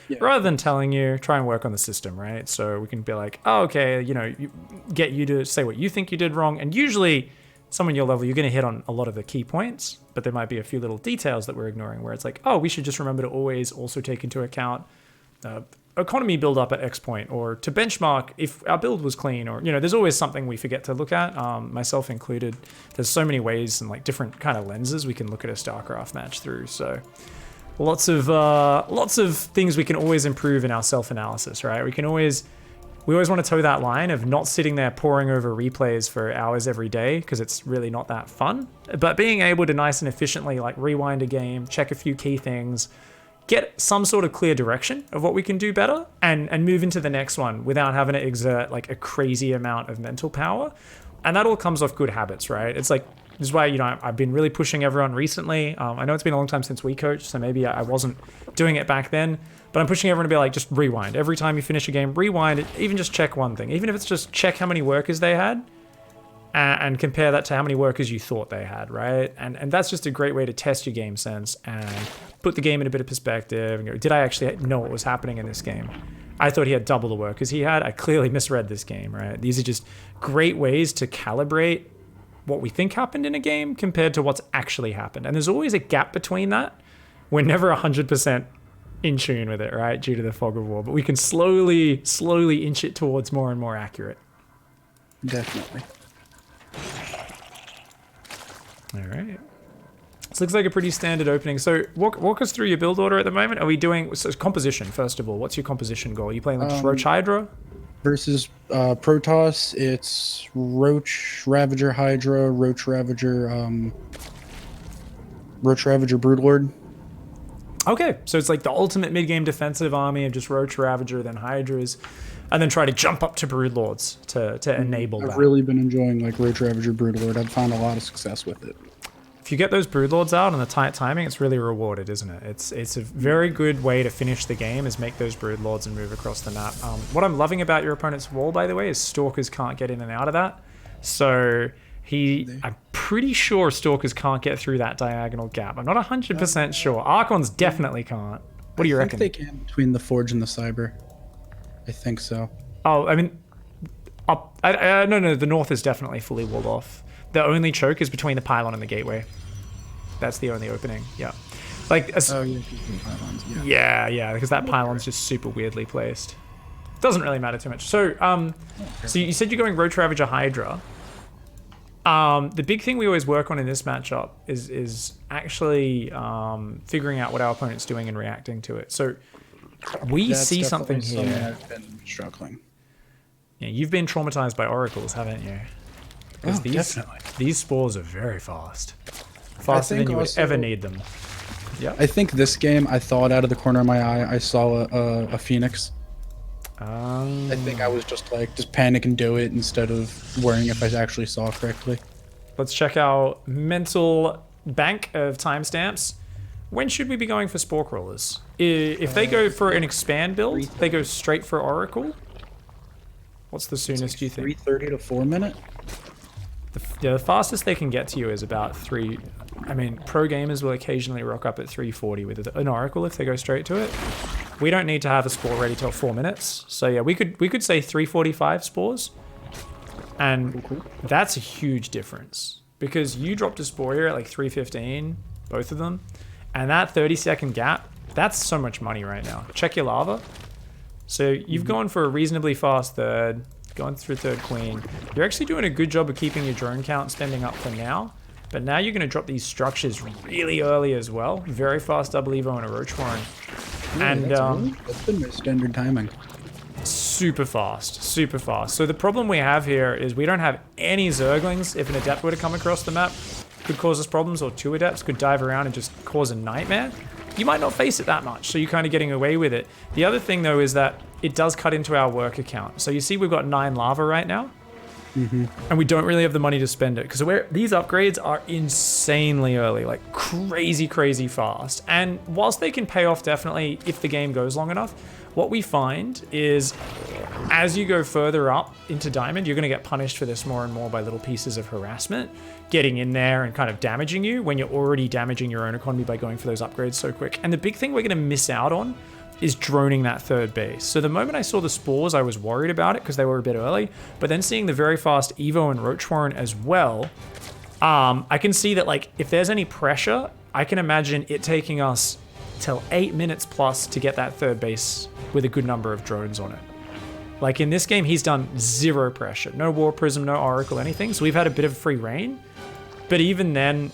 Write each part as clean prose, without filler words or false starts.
Yeah. rather than telling you, try and work on the system, right? So we can be like, oh, okay, get you to say what you think you did wrong. And usually someone your level, you're going to hit on a lot of the key points, but there might be a few little details that we're ignoring where it's like, oh, we should just remember to always also take into account economy build up at X point, or to benchmark if our build was clean, or there's always something we forget to look at, myself included. There's so many ways and like different kind of lenses we can look at a StarCraft match through. So lots of things we can always improve in our self-analysis, right? We always want to toe that line of not sitting there poring over replays for hours every day, because it's really not that fun, but being able to nice and efficiently like rewind a game, check a few key things, get some sort of clear direction of what we can do better, and move into the next one without having to exert like a crazy amount of mental power. And that all comes off good habits, right? It's like, this is why, I've been really pushing everyone recently. I know it's been a long time since we coached, so maybe I wasn't doing it back then, but I'm pushing everyone to be like, just rewind. Every time you finish a game, rewind it, even just check one thing. Even if it's just check how many workers they had, and compare that to how many workers you thought they had, right? And that's just a great way to test your game sense and put the game in a bit of perspective and go, did I actually know what was happening in this game? I thought he had double the workers he had. I clearly misread this game, right? These are just great ways to calibrate what we think happened in a game compared to what's actually happened. And there's always a gap between that. We're never 100% in tune with it, right? Due to the fog of war, but we can slowly inch it towards more and more accurate. Definitely. All right. This looks like a pretty standard opening. So walk us through your build order at the moment. Are we doing composition, first of all? What's your composition goal? Are you playing like just Roach Hydra? Versus Protoss, it's Roach Ravager Hydra, Roach Ravager Broodlord. Okay, so it's like the ultimate mid-game defensive army of just Roach Ravager, then Hydras, and then try to jump up to Broodlords to enable that. I've really been enjoying like Roach Ravager Broodlord. I've found a lot of success with it. If you get those Broodlords out on the tight timing, it's really rewarded, isn't it? It's a very good way to finish the game, is make those Broodlords and move across the map. What I'm loving about your opponent's wall, by the way, is Stalkers can't get in and out of that. So I'm pretty sure Stalkers can't get through that diagonal gap. I'm not 100% sure. Archons definitely can't. What do you reckon? I think they can between the Forge and the Cyber. I think so. Oh, I mean, no, the north is definitely fully walled off. The only choke is between the pylon and the gateway. That's the only opening. Yeah, like yeah, because that pylon's just super weirdly placed. Doesn't really matter too much. So, so you said you're going Roach Ravager Hydra. The big thing we always work on in this matchup is actually figuring out what our opponent's doing and reacting to it. So we see something here. I've been struggling. Yeah, you've been traumatized by oracles, haven't you? Because these spores are very fast. Faster than you would ever need them. Yeah. I think this game, I thought out of the corner of my eye, I saw a Phoenix. I think I was just panic and do it instead of worrying if I actually saw correctly. Let's check our mental bank of timestamps. When should we be going for spore crawlers? If they go for an expand build, they go straight for oracle. What's the soonest do you think? 3:30 to 4 minute. The fastest they can get to you is about 3. I mean, pro gamers will occasionally rock up at 3:40 with an oracle if they go straight to it. We don't need to have a spore ready till 4 minutes. So yeah, we could say 3:45 spores, and that's a huge difference because you dropped a spore here at like 3:15, both of them, and that 30-second gap, that's so much money right now. Check your lava. So you've gone for a reasonably fast third. Going through third queen. You're actually doing a good job of keeping your drone count spending up for now, but now you're going to drop these structures really early as well. Very fast double evo and a roach warren. And that's been my standard timing. Super fast, super fast. So the problem we have here is we don't have any zerglings. If an adept were to come across the map, could cause us problems, or 2 adepts could dive around and just cause a nightmare. You might not face it that much, so you're kind of getting away with it. The other thing though is that it does cut into our worker count. So you see we've got 9 lava right now, and we don't really have the money to spend it because these upgrades are insanely early, like crazy fast. And whilst they can pay off definitely if the game goes long enough, what we find is as you go further up into Diamond, you're going to get punished for this more and more by little pieces of harassment getting in there and kind of damaging you when you're already damaging your own economy by going for those upgrades so quick. And the big thing we're going to miss out on is droning that third base. So the moment I saw the spores, I was worried about it because they were a bit early. But then seeing the very fast Evo and Roach Warren as well, I can see that like if there's any pressure, I can imagine it taking us till 8 minutes plus to get that third base with a good number of drones on it. Like in this game, he's done 0 pressure, no War Prism, no Oracle, anything. So we've had a bit of free reign, but even then,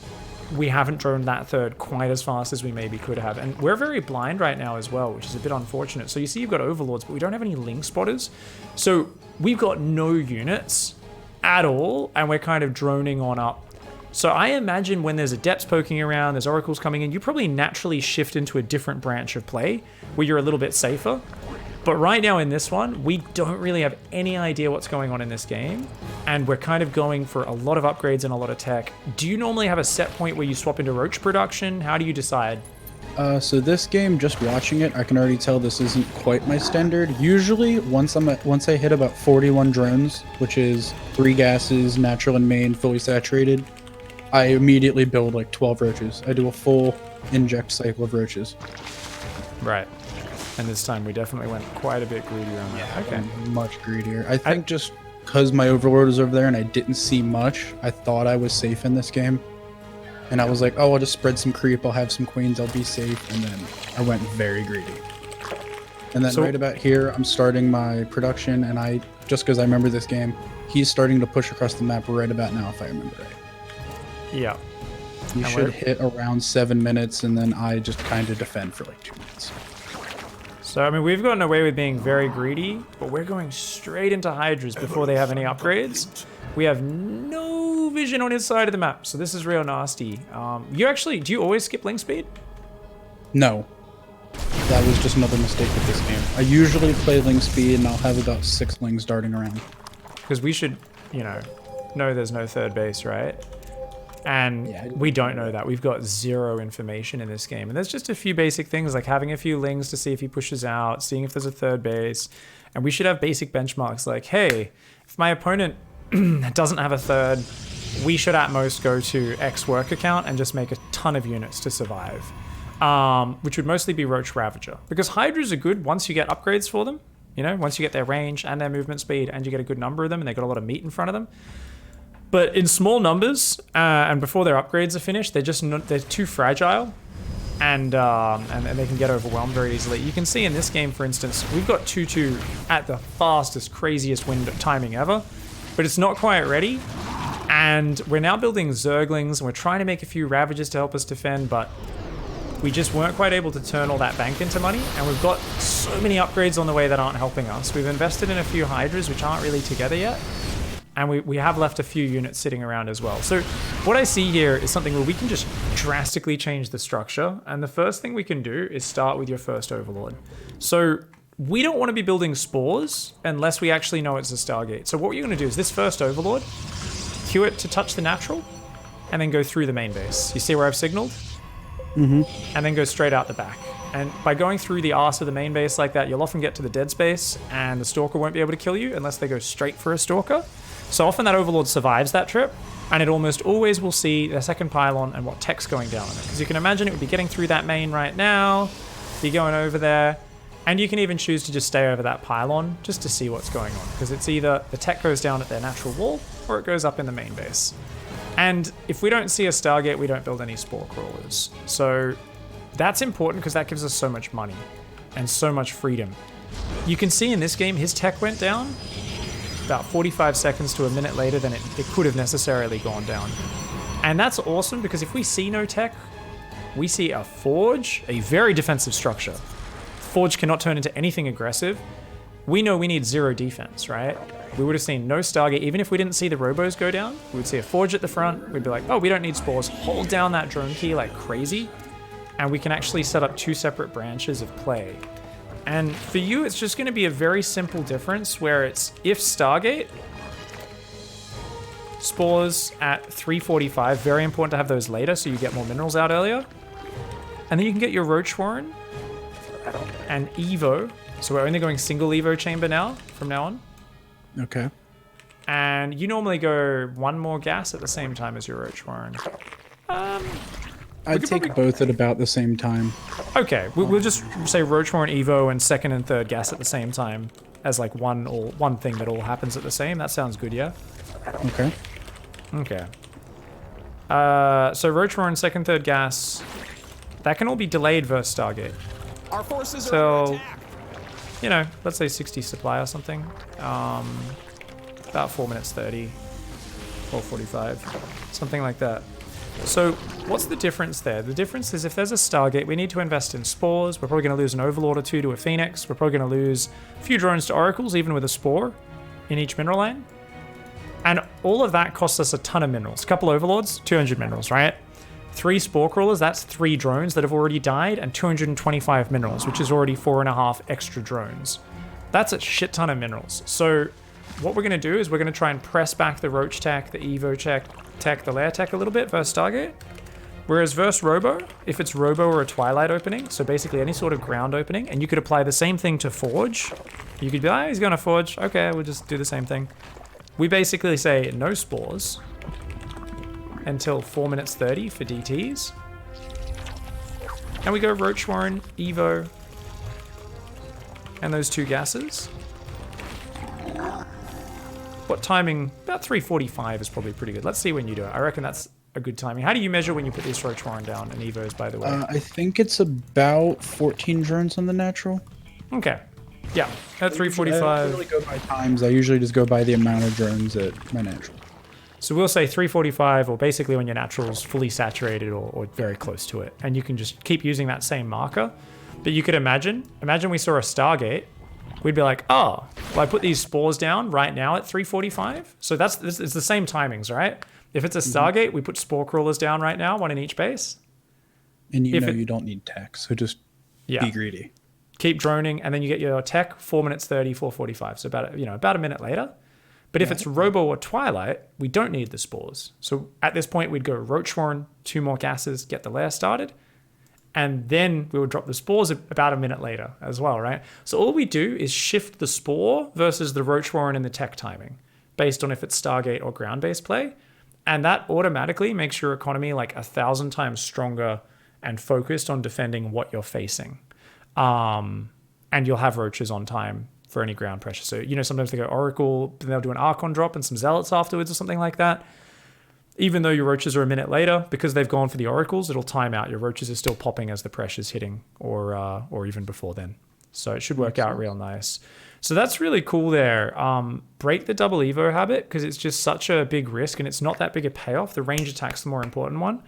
we haven't droned that third quite as fast as we maybe could have. And we're very blind right now as well, which is a bit unfortunate. So you see you've got Overlords, but we don't have any Link Spotters. So we've got no units at all, and we're kind of droning on up. So I imagine when there's Adepts poking around, there's Oracles coming in, you probably naturally shift into a different branch of play where you're a little bit safer. But right now in this one, we don't really have any idea what's going on in this game. And we're kind of going for a lot of upgrades and a lot of tech. Do you normally have a set point where you swap into Roach production? How do you decide? So this game, just watching it, I can already tell this isn't quite my standard. Usually, once I hit about 41 drones, which is 3 gases, natural and main, fully saturated, I immediately build like 12 roaches. I do a full inject cycle of roaches. Right. And this time we definitely went quite a bit greedier on that. Okay. Much greedier. I think just because my Overlord was over there and I didn't see much, I thought I was safe in this game. And I was like, oh, I'll just spread some creep, I'll have some queens, I'll be safe. And then I went very greedy. And then right about here, I'm starting my production, and just because I remember this game, he's starting to push across the map right about now, if I remember right. Yeah. You should hit around 7 minutes, and then I just kind of defend for like 2 minutes. So, I mean, we've gotten away with being very greedy, but we're going straight into Hydras before they have any upgrades. We have no vision on his side of the map, so this is real nasty. Do you always skip link speed? No. That was just another mistake with this game. I usually play Ling speed, and I'll have about 6 Lings darting around. Because we should, know there's no third base, right? And we don't know that. We've got 0 information in this game. And there's just a few basic things, like having a few Lings to see if he pushes out, seeing if there's a third base. And we should have basic benchmarks like, hey, if my opponent doesn't have a third, we should at most go to X work account and just make a ton of units to survive. Which would mostly be Roach Ravager. Because Hydras are good once you get upgrades for them. Once you get their range and their movement speed and you get a good number of them and they got a lot of meat in front of them. But in small numbers, and before their upgrades are finished, they're too fragile, and they can get overwhelmed very easily. You can see in this game, for instance, we've got 2-2 at the fastest, craziest window timing ever, but it's not quite ready. And we're now building Zerglings, and we're trying to make a few Ravagers to help us defend, but we just weren't quite able to turn all that bank into money, and we've got so many upgrades on the way that aren't helping us. We've invested in a few Hydras, which aren't really together yet. And we have left a few units sitting around as well. So what I see here is something where we can just drastically change the structure. And the first thing we can do is start with your first Overlord. So we don't want to be building spores unless we actually know it's a Stargate. So what you're going to do is this first Overlord, queue it to touch the natural, and then go through the main base. You see where I've signaled? Mm-hmm. And then go straight out the back. And by going through the arse of the main base like that, you'll often get to the dead space, and the Stalker won't be able to kill you unless they go straight for a Stalker. So often that Overlord survives that trip, and it almost always will see their second pylon and what tech's going down on it. Because you can imagine it would be getting through that main right now, be going over there, and you can even choose to just stay over that pylon just to see what's going on. Because it's either the tech goes down at their natural wall, or it goes up in the main base. And if we don't see a Stargate, we don't build any Spore Crawlers. So that's important because that gives us so much money and so much freedom. You can see in this game, his tech went down about 45 seconds to a minute later than it could have necessarily gone down. And that's awesome because if we see no tech, we see a Forge, a very defensive structure. Forge cannot turn into anything aggressive. We know we need 0 defense, right? We would have seen no Stargate. Even if we didn't see the Robos go down, we would see a Forge at the front. We'd be like, oh, we don't need spores. Hold down that drone key like crazy. And we can actually set up 2 separate branches of play. And for you, it's just going to be a very simple difference where it's if Stargate, spores at 345, very important to have those later so you get more minerals out earlier. And then you can get your Roach Warren and Evo. So we're only going single Evo chamber now, from now on. Okay. And you normally go 1 more gas at the same time as your Roach Warren. I'd take both at about the same time. Okay, we'll just say Roachmore and Evo and second and third gas at the same time as like one thing that all happens at the same. That sounds good, yeah? Okay. Okay. So Roachmore and second, third gas, that can all be delayed versus Stargate. Our forces are under attack. You know, let's say 60 supply or something. About 4 minutes 30, 4:45, something like that. So what's the difference there? The difference is if there's a Stargate, we need to invest in spores. We're probably going to lose an Overlord or two to a Phoenix. We're probably going to lose a few drones to Oracles, even with a spore in each mineral lane. And all of that costs us a ton of minerals. A couple Overlords, 200 minerals, right? 3 Spore Crawlers, that's 3 drones that have already died, and 225 minerals, which is already 4.5 extra drones. That's a shit ton of minerals. So what we're going to do is we're going to try and press back the Roach tech, the Evo tech, the Lair tech a little bit versus Stargate. Whereas versus Robo, if it's Robo or a Twilight opening, so basically any sort of ground opening, and you could apply the same thing to Forge. You could be like, oh, he's going to Forge. Okay, we'll just do the same thing. We basically say no spores until 4 minutes 30 for DTs. And we go Roach Warren, Evo, and those 2 gases. What timing? About 3:45 is probably pretty good. Let's see when you do it. I reckon that's a good timing. How do you measure when you put these Roach Warren down and Evos, by the way? I think it's about 14 drones on the natural. Okay. Yeah, at 3:45. I don't really go by times. I usually just go by the amount of drones at my natural. So we'll say 3:45, or basically when your natural's fully saturated or very close to it. And you can just keep using that same marker. But you could imagine we saw a Stargate. We'd be like, oh, well, I put these spores down right now at 3:45. So it's the same timings, right? If it's a Stargate, we put spore crawlers down right now, 1 in each base. And you don't need tech, so just be greedy. Keep droning, and then you get your tech 4 minutes 30, 4:45. So about a minute later. But if it's Robo or Twilight, we don't need the spores. So at this point, we'd go Roachhorn, 2 more gases, get the lair started. And then we would drop the spores about a minute later as well, right? So all we do is shift the spore versus the Roachhorn and the tech timing based on if it's Stargate or ground-based play. And that automatically makes your economy like 1,000 times stronger and focused on defending what you're facing. And you'll have roaches on time for any ground pressure. So, sometimes they go Oracle, then they'll do an Archon drop and some Zealots afterwards or something like that. Even though your roaches are a minute later, because they've gone for the Oracles, it'll time out. Your roaches are still popping as the pressure's hitting or even before then. So it should work out real nice. So that's really cool there. Break the double Evo habit, because it's just such a big risk and it's not that big a payoff. The range attack's the more important one.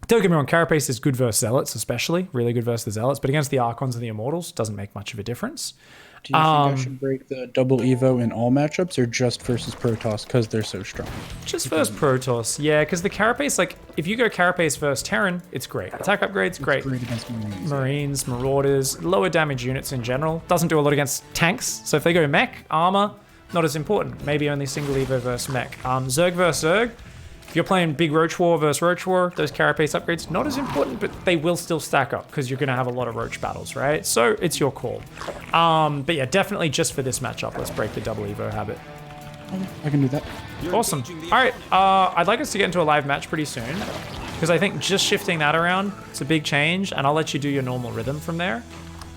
Don't get me wrong, Carapace is good versus Zealots, especially. Really good versus the Zealots. But against the Archons and the Immortals, doesn't make much of a difference. Do you think I should break the double Evo in all matchups or just versus Protoss because they're so strong? Just versus Protoss, yeah. Because the Carapace, if you go Carapace versus Terran, it's great. Attack upgrades, great. It's great against Marines. Marines, Marauders, lower damage units in general. Doesn't do a lot against tanks. So if they go mech, armor, not as important. Maybe only single Evo versus mech. Zerg versus Zerg. If you're playing big Roach War versus Roach War, those Carapace upgrades, not as important, but they will still stack up because you're going to have a lot of Roach battles, right? So it's your call. But yeah, definitely just for this matchup, let's break the double Evo habit. I can do that. Awesome. All right, I'd like us to get into a live match pretty soon because I think just shifting that around, it's a big change, and I'll let you do your normal rhythm from there.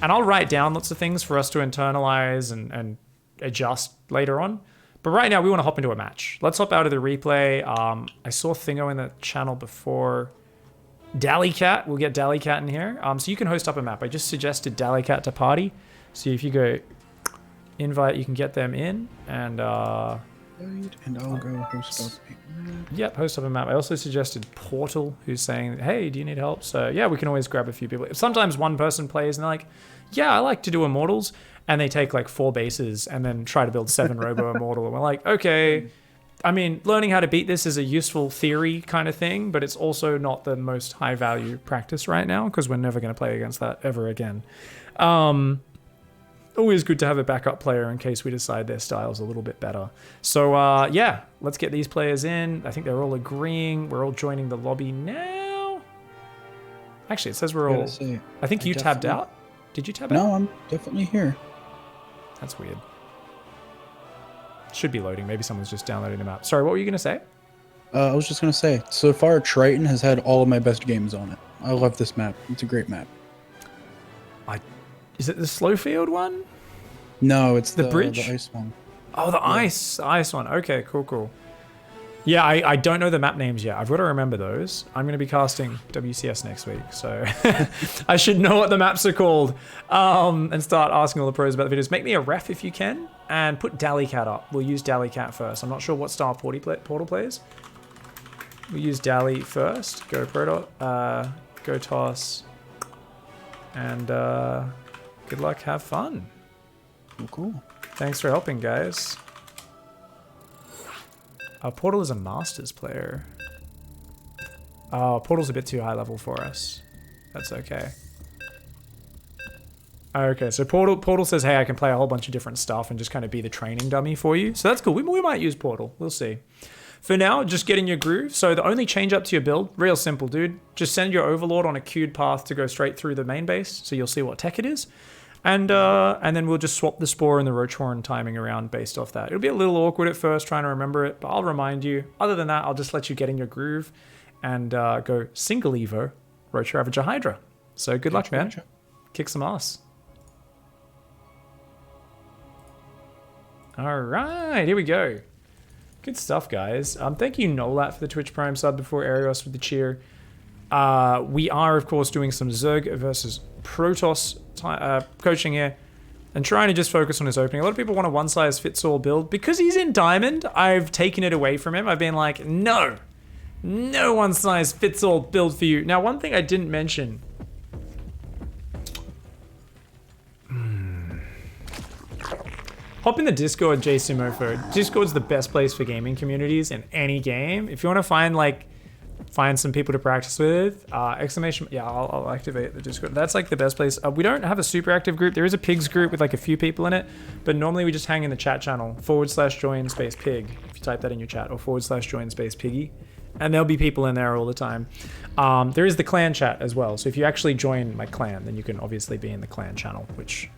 And I'll write down lots of things for us to internalize and adjust later on. But right now, we want to hop into a match. Let's hop out of the replay. I saw Thingo in the channel before. Dallycat, we'll get Dallycat in here. So you can host up a map. I just suggested Dallycat to party. So if you go invite, you can get them in. And I'll go host up a map. Yep, host up a map. I also suggested Portal, who's saying, hey, do you need help? So yeah, we can always grab a few people. Sometimes one person plays and they're like, yeah, I like to do Immortals. And they take 4 bases and then try to build 7 Robo Immortal. And we're like, okay, I mean, learning how to beat this is a useful theory kind of thing, but it's also not the most high value practice right now because we're never going to play against that ever again. Always good to have a backup player in case we decide their style's a little bit better. So yeah, let's get these players in. I think they're all agreeing. We're all joining the lobby now. Actually, it says we're all... I think you tabbed out. Did you tab out? No, I'm definitely here. That's weird. Should be loading. Maybe someone's just downloading the map. Sorry, what were you going to say? I was just gonna say, so far Triton has had all of my best games on it. I love this map. It's a great map. Is it the slow field one? No, it's The bridge? the ice one. Oh, the ice one. Okay, cool. Yeah, I don't know the map names yet. I've got to remember those. I'm going to be casting WCS next week, so I should know what the maps are called and start asking all the pros about the videos. Make me a ref if you can, and put Dally-Cat up. We'll use Dally-Cat first. I'm not sure what style Portal plays. We'll use Dally first. Go Proto, go Toss, and good luck, have fun. Cool. Thanks for helping, guys. Portal is a Masters player. Oh, Portal's a bit too high level for us. That's okay. Okay, so Portal says, hey, I can play a whole bunch of different stuff and just kind of be the training dummy for you. So that's cool. We might use Portal. We'll see. For now, just get in your groove. So the only change up to your build, real simple, dude. Just send your Overlord on a queued path to go straight through the main base, so you'll see what tech it is. And then we'll just swap the Spore and the Roachhorn timing around based off that. It'll be a little awkward at first trying to remember it, but I'll remind you. Other than that, I'll just let you get in your groove and go single Evo, Roach Ravager Hydra. So good luck, man. Kick some ass. All right, here we go. Good stuff, guys. Thank you, Nolat, for the Twitch Prime sub before Arios with the cheer. We are, of course, doing some Zerg versus Protoss coaching here and trying to just focus on his opening. A lot of people want a one-size-fits-all build. Because he's in Diamond, I've taken it away from him. I've been like, no one-size-fits-all build for you. Now, one thing I didn't mention. Hop in the Discord, JSumofo. Discord's the best place for gaming communities in any game. If you want to find some people to practice with, exclamation, yeah, I'll activate the Discord. That's like the best place. We don't have a super active group. There is a pigs group with like a few people in it, but normally we just hang in the chat channel, /join space pig, if you type that in your chat, or /join space piggy, and there'll be people in there all the time. There is the clan chat as well, so if you actually join my clan, then you can obviously be in the clan channel, which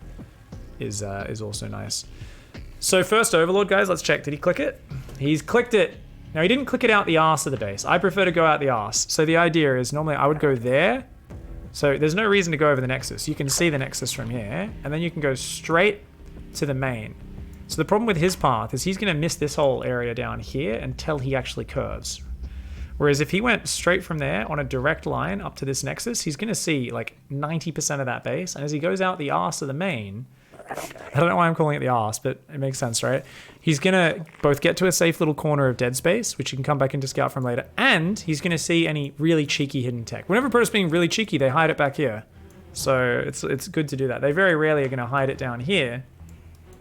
is also nice. So first Overlord, guys, let's check. Did he click it? He's clicked it. Now, he didn't click it out the arse of the base. I prefer to go out the arse. So the idea is normally I would go there. So there's no reason to go over the Nexus. You can see the Nexus from here, and then you can go straight to the main. So the problem with his path is he's going to miss this whole area down here until he actually curves. Whereas if he went straight from there on a direct line up to this Nexus, he's going to see like 90% of that base. And as he goes out the arse of the main, I don't know why I'm calling it the arse, but it makes sense, right? He's going to both get to a safe little corner of dead space, which you can come back into scout from later, and he's going to see any really cheeky hidden tech. Whenever Protoss being really cheeky, they hide it back here. So it's good to do that. They very rarely are going to hide it down here.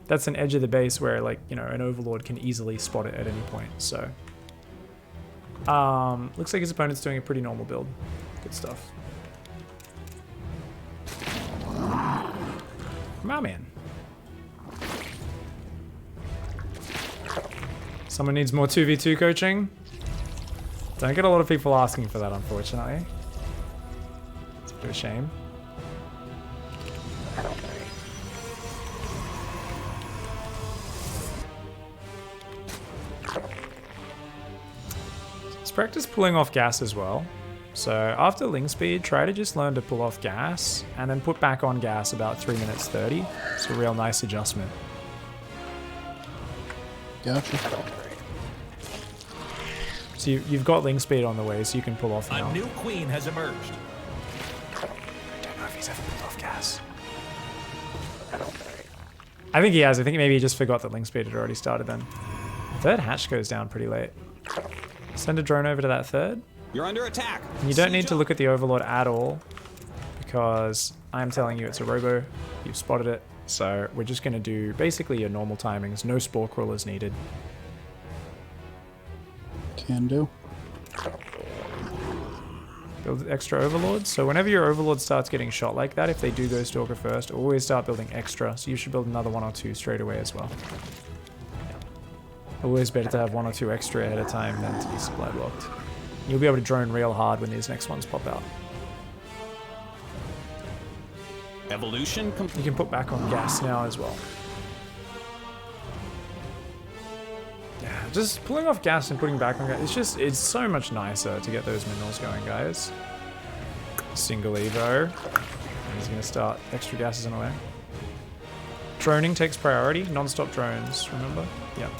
That's an edge of the base where, like, you know, an Overlord can easily spot it at any point. So looks like his opponent's doing a pretty normal build. Good stuff. Come on, man. Someone needs more 2v2 coaching. Don't get a lot of people asking for that, unfortunately. It's a bit of a shame. Let's practice pulling off gas as well. So after Ling Speed, try to just learn to pull off gas and then put back on gas about 3 minutes 30. It's a real nice adjustment. Gotcha. So you've got Ling Speed on the way, so you can pull off now. A new queen has emerged. I don't know if he's ever pulled off gas. I think he has. I think maybe he just forgot that Ling Speed had already started then. Third hatch goes down pretty late. Send a drone over to that third. You're under attack. And you don't need to look at the Overlord at all, because I'm telling you it's a robo. You've spotted it. So we're just going to do basically your normal timings. No Spore Crawlers needed. Can do. Build extra Overlords. So whenever your Overlord starts getting shot like that, if they do go Stalker first, always start building extra. So you should build another 1 or 2 straight away as well. Always better to have 1 or 2 extra ahead of time than to be supply blocked. You'll be able to drone real hard when these next ones pop out. Evolution complete. You can put back on gas now as well. Yeah, just pulling off gas and putting back on gas. It's so much nicer to get those minerals going, guys. Single Evo. And he's going to start extra gases in the way. Droning takes priority. Non-stop drones, remember? Yep.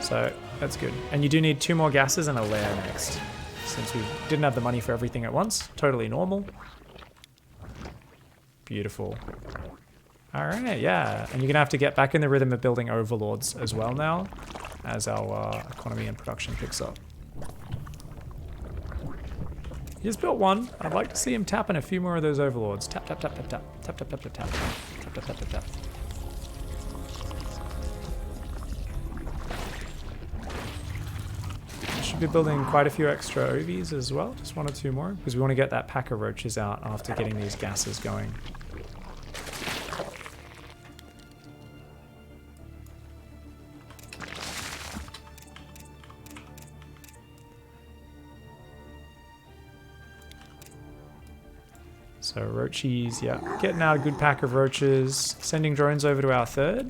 So that's good. And you do need 2 more gases and a lair next. Since we didn't have the money for everything at once. Totally normal. Beautiful. Alright, yeah. And you're going to have to get back in the rhythm of building overlords as well now. As our economy and production picks up. He's built one. I'd like to see him tapping a few more of those overlords. Tap, tap, tap, tap, tap. Tap, tap, tap, tap, tap. Tap, tap, tap, tap, tap. Should be building quite a few extra OVs as well. Just 1 or 2 more. Because we want to get that pack of roaches out after getting these gases going. So roachies, yeah. Getting out a good pack of roaches. Sending drones over to our 3rd.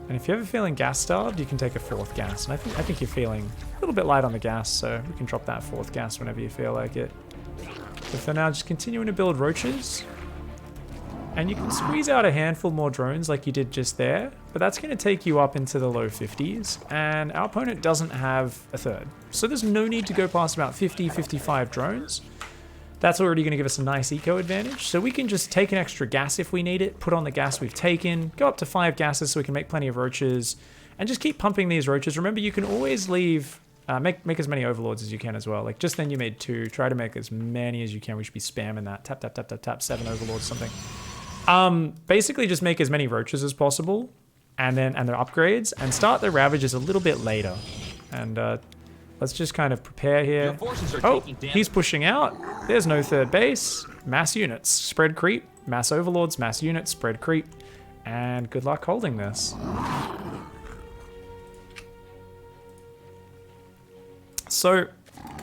And if you're ever feeling gas starved, you can take a 4th gas. And I think you're feeling a little bit light on the gas, so we can drop that 4th gas whenever you feel like it. But for now, just continuing to build roaches. And you can squeeze out a handful more drones like you did just there, but that's going to take you up into the low 50s, and our opponent doesn't have a 3rd. So there's no need to go past about 50, 55 drones. That's already going to give us a nice eco advantage, so we can just take an extra gas if we need it, put on the gas we've taken, go up to 5 gases so we can make plenty of roaches, and just keep pumping these roaches. Remember, you can always leave... make as many overlords as you can as well. Like just then you made 2. Try to make as many as you can. We should be spamming that. Tap, tap, tap, tap, tap. 7 overlords, something. Basically just make as many roaches as possible and their upgrades and start the ravages a little bit later. And let's just kind of prepare here. Oh, he's pushing out. There's no 3rd base. Mass units. Spread creep. Mass overlords. Mass units. Spread creep. And good luck holding this. So,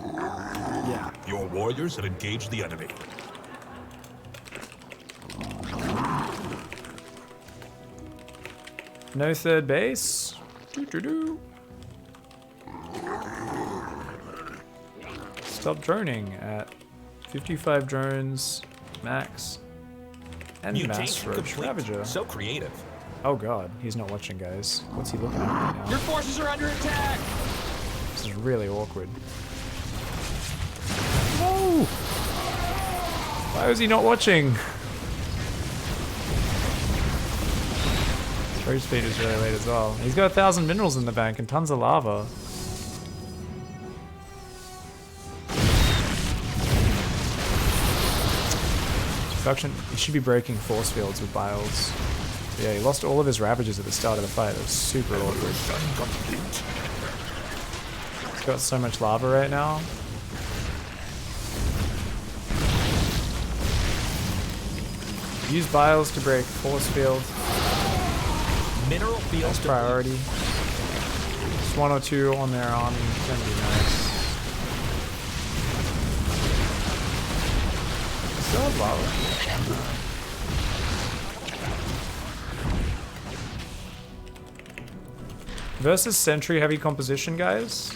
yeah. Your warriors have engaged the enemy. No 3rd base. Doo-doo-doo. Stop droning at 55 drones max. And mass roach ravager. So creative. Oh god, he's not watching, guys. What's he looking at right now? Your forces are under attack. This is really awkward. Whoa! Why was he not watching? Roach speed is really late as well. He's got 1,000 minerals in the bank and tons of lava. Production, he should be breaking force fields with biles. But yeah, he lost all of his ravages at the start of the fight. It was super awkward. He's got so much lava right now. Use biles to break force field. Mineral field. That's priority. Just 1 or 2 on their army can be nice. Still have lava. Versus Sentry heavy composition, guys.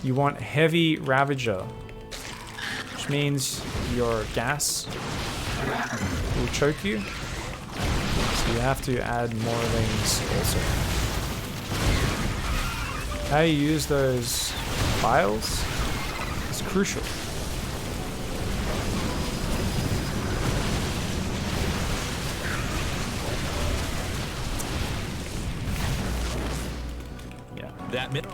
You want heavy Ravager, which means your gas will choke you. So you have to add more things also. How you use those files is crucial.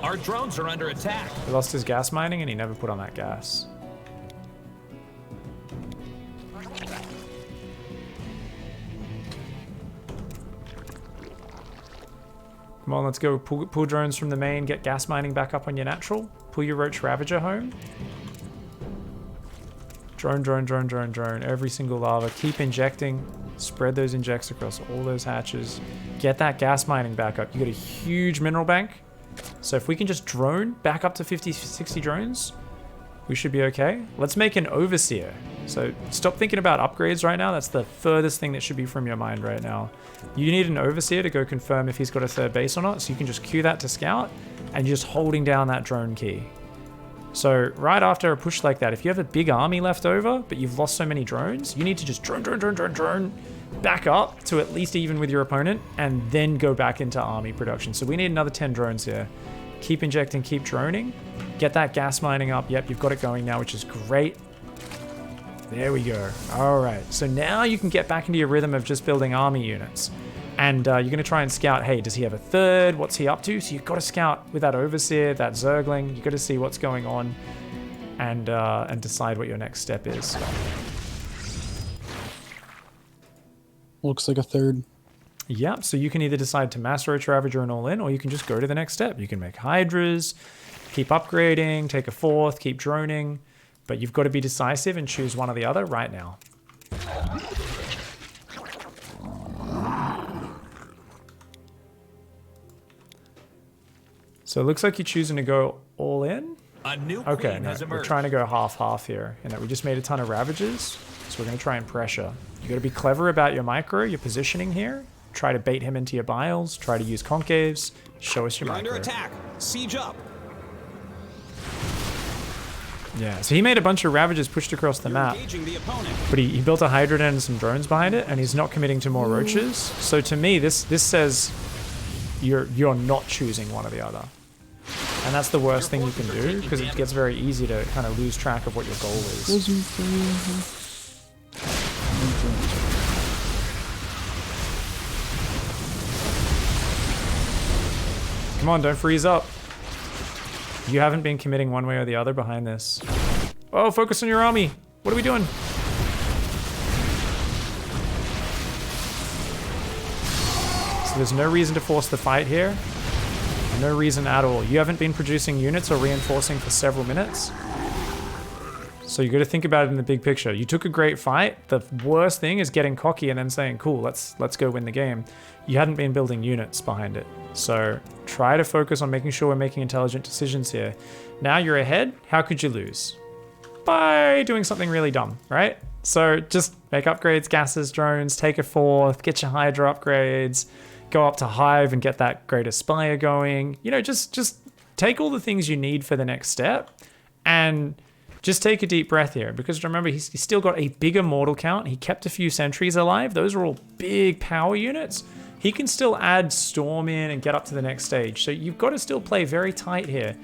Our drones are under attack. He lost his gas mining and he never put on that gas. Come on, let's go. Pull drones from the main, get gas mining back up on your natural. Pull your Roach Ravager home. Drone, drone, drone, drone, drone. Every single lava. Keep injecting. Spread those injects across all those hatches. Get that gas mining back up. You got a huge mineral bank. So if we can just drone back up to 50, 60 drones, We should be okay. Let's make an overseer. So stop thinking about upgrades right now. That's the furthest thing that should be from your mind right now. You need an overseer to go confirm if he's got a third base or not. So you can just queue that to scout and you're just holding down that drone key. So right after a push like that, if you have a big army left over, but you've lost so many drones, you need to just drone, back up to at least even with your opponent and then go back into army production. So we need another 10 drones here. Keep injecting, keep droning. Get that gas mining up. Yep, you've got it going now, which is great. There we go. All right. So now you can get back into your rhythm of just building army units. And you're going to try and scout, hey, does he have a third? What's he up to? So you've got to scout with that overseer, that zergling. You've got to see what's going on and decide what your next step is. Looks like a third. Yeah, so you can either decide to mass roach ravager and all in, or you can just go to the next step. You can make hydras, keep upgrading, take a fourth, keep droning, but you've got to be decisive and choose one or the other right now. So it looks like you're choosing to go all in. A new Okay, queen no, has we're emerged. trying to go half-half here, in that we just made a ton of ravages, so we're going to try and pressure. You got to be clever about your micro, your positioning here. Try to bait him into your biles. Try to use concaves. Show us your You're micro. under attack. Siege up. Yeah, so he made a bunch of ravages pushed across the map, Engaging the opponent. but he built a Hydra and some drones behind it, and he's not committing to more roaches. So to me, this says you're not choosing one or the other. And that's the worst thing you can do, because it gets very easy to kind of lose track of what your goal is. Come on, don't freeze up. You haven't been committing one way or the other behind this. Oh, focus on your army. What are we doing? So there's no reason to force the fight here. No reason at all. You haven't been producing units or reinforcing for several minutes. So you got to think about it in the big picture. You took a great fight. The worst thing is getting cocky and then saying, cool, let's go win the game. You hadn't been building units behind it. So try to focus on making sure we're making intelligent decisions here. Now you're ahead. How could you lose? By doing something really dumb, right? So just make upgrades, gases, drones, take a fourth, get your Hydra upgrades, go up to Hive and get that Great Aspire going. You know, just take all the things you need for the next step and just take a deep breath here, because remember, he's still got a big Immortal count. He kept a few sentries alive. Those are all big power units. He can still add Storm in and get up to the next stage. So you've got to still play very tight here.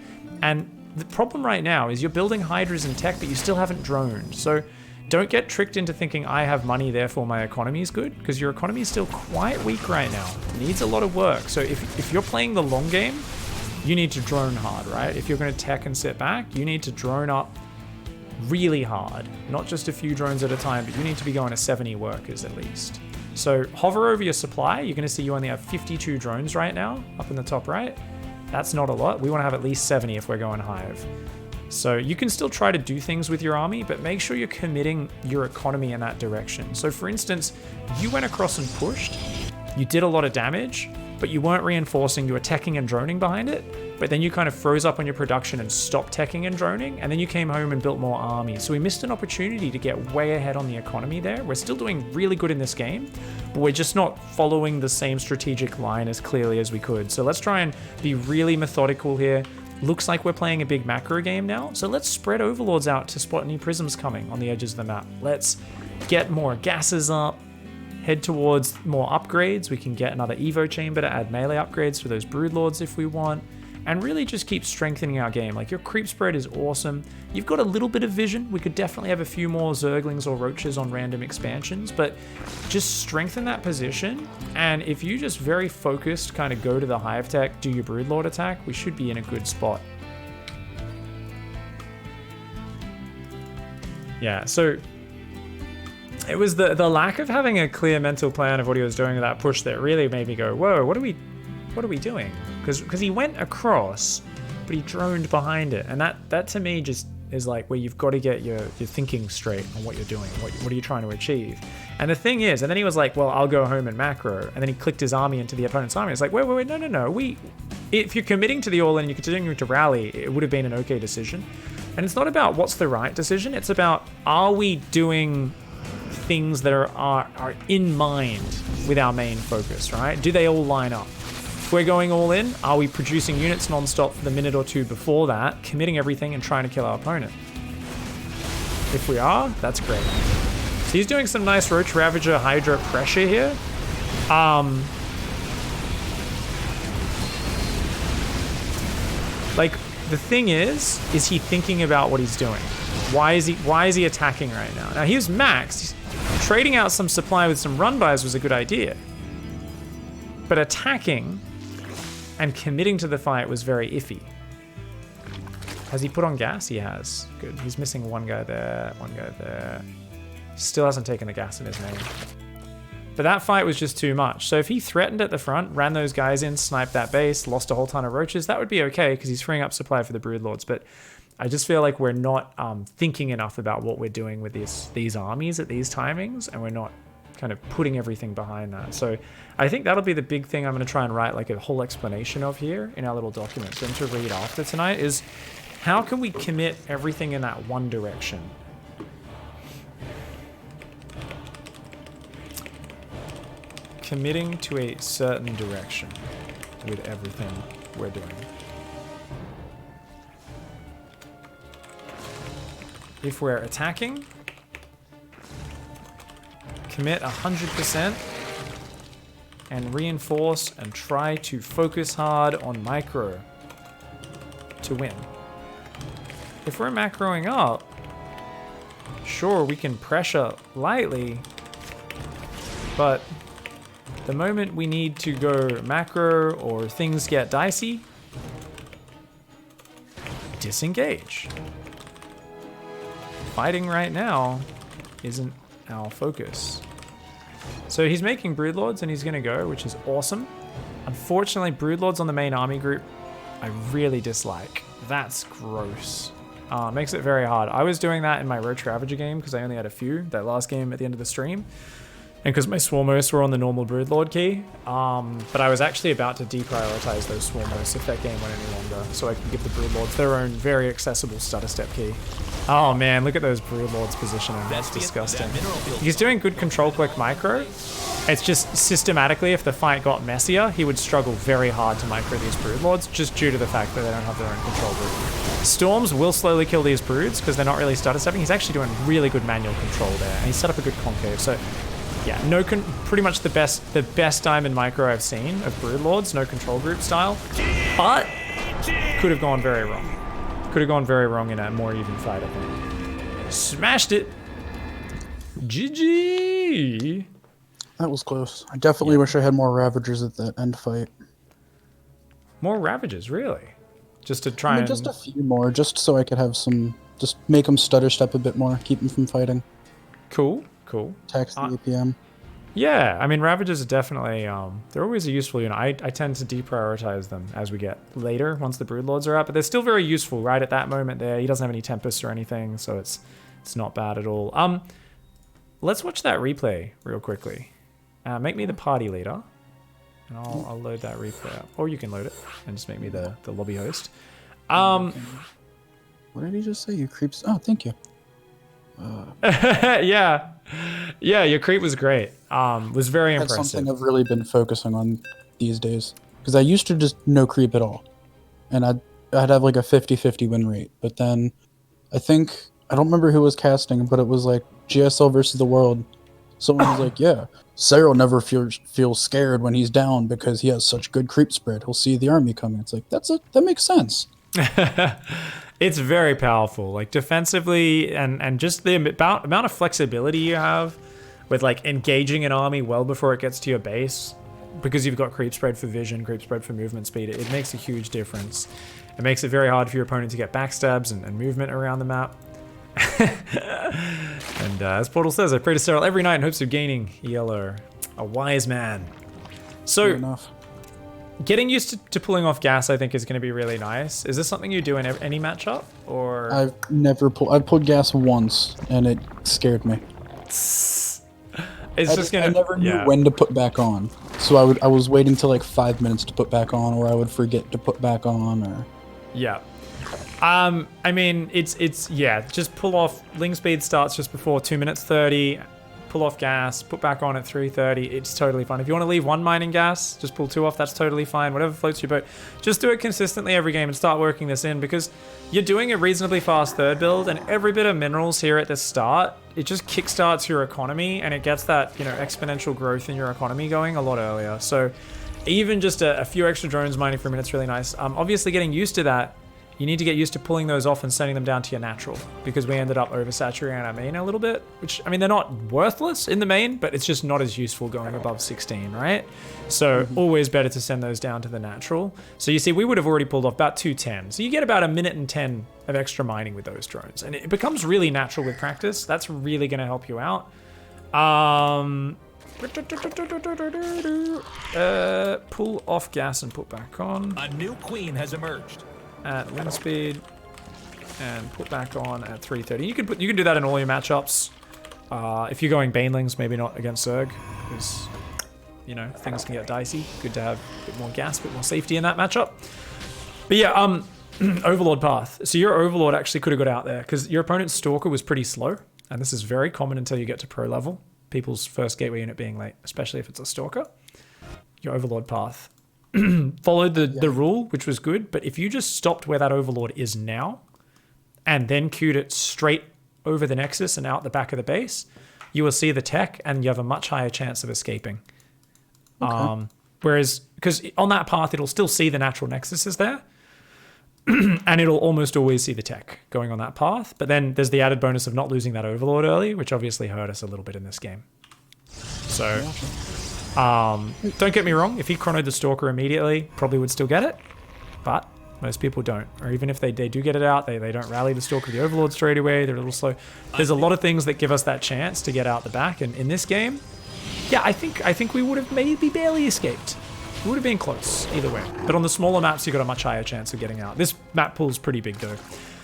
And the problem right now is you're building Hydras and tech, but you still haven't droned. So don't get tricked into thinking I have money, therefore my economy is good, because your economy is still quite weak right now. It needs a lot of work. So if you're playing the long game, you need to drone hard, right? If you're going to tech and sit back, you need to drone up really hard. Not just a few drones at a time, but you need to be going to 70 workers at least. So hover over your supply. You're going to see you only have 52 drones right now, up in the top right. That's not a lot. We want to have at least 70 if we're going Hive. So you can still try to do things with your army, but make sure you're committing your economy in that direction. So for instance, you went across and pushed, you did a lot of damage, but you weren't reinforcing, you were teching and droning behind it, but then you kind of froze up on your production and stopped teching and droning, and then you came home and built more armies. So we missed an opportunity to get way ahead on the economy there. We're still doing really good in this game, but we're just not following the same strategic line as clearly as we could. So let's try and be really methodical here. Looks like we're playing a big macro game now, so let's spread overlords out to spot any prisms coming on the edges of the map. Let's get more gases up, head towards more upgrades. We can get another Evo chamber to add melee upgrades for those broodlords if we want, and really just keep strengthening our game. Like, your creep spread is awesome. You've got a little bit of vision. We could definitely have a few more zerglings or roaches on random expansions, but just strengthen that position. And if you just very focused kind of go to the hive tech, do your broodlord attack, we should be in a good spot. Yeah, so it was the lack of having a clear mental plan of what he was doing with that push that really made me go, whoa, what are we doing? Because he went across, but he droned behind it. And that to me just is like where you've got to get your thinking straight on what you're doing. What are you trying to achieve? And the thing is, and then he was like, well, I'll go home and macro. And then he clicked his army into the opponent's army. It's like, wait, no. If you're committing to the all-in and you're continuing to rally, it would have been an okay decision. And it's not about what's the right decision. It's about, are we doing things that are in mind with our main focus, right? Do they all line up? If we're going all in, are we producing units non-stop for the minute or two before that, committing everything and trying to kill our opponent? If we are, that's great. So he's doing some nice Roach Ravager Hydra pressure here. Like, the thing is he thinking about what he's doing? Why is he attacking right now? Now, he was maxed. Trading out some supply with some run-bys was a good idea. But attacking and committing to the fight was very iffy. Has he put on gas? He has. Good. He's missing one guy there, one guy there. Still hasn't taken the gas in his name. But that fight was just too much. So if he threatened at the front, ran those guys in, sniped that base, lost a whole ton of roaches, that would be okay because he's freeing up supply for the Broodlords. But I just feel like we're not thinking enough about what we're doing with these armies at these timings, and we're not kind of putting everything behind that. So I think that'll be the big thing I'm going to try and write like a whole explanation of here in our little document for him to read after tonight is how can we commit everything in that one direction? Committing to a certain direction with everything we're doing. If we're attacking, commit 100% and reinforce and try to focus hard on micro to win. If we're macroing up, sure, we can pressure lightly, but the moment we need to go macro or things get dicey, disengage. Fighting right now isn't our focus. So he's making Broodlords and he's gonna go, which is awesome. Unfortunately, Broodlords on the main army group, I really dislike. That's gross. Makes it very hard. I was doing that in my Roach Ravager game because I only had a few, that last game at the end of the stream. And because my Swarmos were on the normal Broodlord key, but I was actually about to deprioritize those Swarmos if that game went any longer, so I could give the Broodlords their own very accessible stutter step key. Oh man, look at those Broodlords positioning. That's disgusting. He's doing good control click micro. It's just systematically, if the fight got messier, he would struggle very hard to micro these Broodlords just due to the fact that they don't have their own control group. Storms will slowly kill these Broods because they're not really stutter stepping. He's actually doing really good manual control there, and he's set up a good concave. So yeah, pretty much the best diamond micro I've seen of Broodlords, no control group style, but could have gone very wrong. Could have gone very wrong in a more even fight, I think. Smashed it. GG. That was close. I definitely wish I had more Ravagers at that end fight. More Ravagers, really? Just to try and... just a few more, just so I could have some... Just make them stutter step a bit more, keep them from fighting. Cool, cool. Tax the APM. Yeah, I mean, Ravagers are definitely... they're always a useful unit. I tend to deprioritize them as we get later, once the Broodlords are up, but they're still very useful right at that moment there. He doesn't have any Tempests or anything, so it's not bad at all. Let's watch that replay real quickly. Make me the party leader, and I'll load that replay up. Or you can load it and just make me the lobby host. What did he just say? You creeps. Oh, thank you. Yeah, your creep was great. Was very impressive. That's something I've really been focusing on these days, because I used to just no creep at all, and I'd have like a 50-50 win rate. But then I don't remember who was casting, but it was like GSL versus the world. Someone was like, yeah, Cyril never feels scared when he's down because he has such good creep spread. He'll see the army coming. It's like, that makes sense. It's very powerful, like defensively, and just the amount of flexibility you have with like engaging an army well before it gets to your base, because you've got creep spread for vision, creep spread for movement speed. It makes a huge difference. It makes it very hard for your opponent to get backstabs and movement around the map. And as Portal says, I pray to Cyril every night in hopes of gaining ELO. A wise man. So, Fair enough. Getting used to pulling off gas, I think, is going to be really nice. Is this something you do in any matchup, or? I've never pulled. I pulled gas once, and it scared me. I never knew when to put back on, so I was waiting till like 5 minutes to put back on, or I would forget to put back on, or. Yeah. I mean, it's yeah, just pull off. Ling speed starts just before 2 minutes 30. Pull off gas, put back on at 3:30. It's totally fine. If you want to leave 1 mining gas, just pull 2 off. That's totally fine. Whatever floats your boat. Just do it consistently every game and start working this in, because you're doing a reasonably fast third build, and every bit of minerals here at the start, it just kickstarts your economy, and it gets that, you know, exponential growth in your economy going a lot earlier. So even just a few extra drones mining for a minute's really nice. Obviously getting used to that, you need to get used to pulling those off and sending them down to your natural, because we ended up oversaturating our main a little bit, which, I mean, they're not worthless in the main, but it's just not as useful going above 16, right? So always better to send those down to the natural. So you see, we would have already pulled off about 210. So you get about 1 minute and 10 of extra mining with those drones, and it becomes really natural with practice. That's really going to help you out. Pull off gas and put back on. A new queen has emerged. At wind speed, and put back on at 3:30. You can do that in all your matchups. If you're going banelings, maybe not against Zerg, because, you know, things can get dicey. Good to have a bit more gas, a bit more safety in that matchup. But yeah, Overlord path. So your Overlord actually could have got out there, because your opponent's Stalker was pretty slow, and this is very common until you get to pro level. People's first gateway unit being late, especially if it's a Stalker. Your Overlord path followed the rule, which was good, but if you just stopped where that Overlord is now and then queued it straight over the Nexus and out the back of the base, you will see the tech and you have a much higher chance of escaping. Okay. Whereas, because on that path, it'll still see the natural Nexus is there, and it'll almost always see the tech going on that path, but then there's the added bonus of not losing that Overlord early, which obviously hurt us a little bit in this game. So... don't get me wrong, if he chronoed the Stalker immediately, probably would still get it, but most people don't. Or even if they do get it out, they don't rally the Stalker, the Overlord straight away, they're a little slow. There's a lot of things that give us that chance to get out the back, and in this game, yeah, I think we would have maybe barely escaped. It would have been close, either way. But on the smaller maps, you got a much higher chance of getting out. This map pool's pretty big though.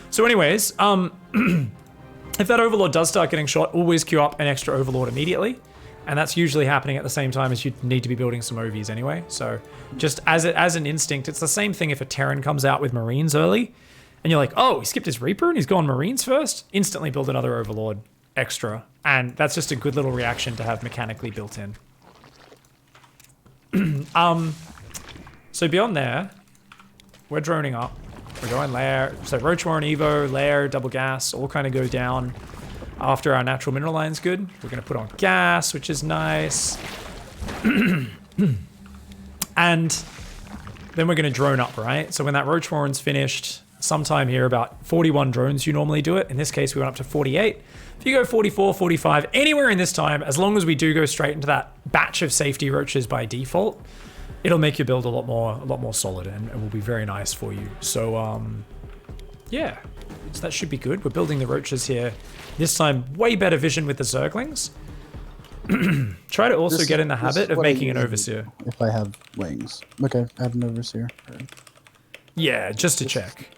So anyways, if that Overlord does start getting shot, always queue up an extra Overlord immediately. And that's usually happening at the same time as you need to be building some OVs anyway. So just as an instinct, it's the same thing if a Terran comes out with Marines early and you're like, oh, he skipped his Reaper and he's gone Marines first. Instantly build another Overlord extra. And that's just a good little reaction to have mechanically built in. So beyond there, we're droning up. We're going lair. So Roach Warren Evo, lair, double gas, all kind of go down. After our natural mineral line's good, we're going to put on gas, which is nice. And then we're going to drone up, right? So when that Roach Warren's finished, sometime here, about 41 drones, you normally do it. In this case, we went up to 48. If you go 44, 45, anywhere in this time, as long as we do go straight into that batch of safety roaches by default, it'll make your build a lot more solid, and it will be very nice for you. So, yeah. So that should be good. We're building the roaches here. This time, way better vision with the Zerglings. Try to also get in the habit of making an Overseer. If I have wings. Okay, I have an Overseer. Yeah, just to check.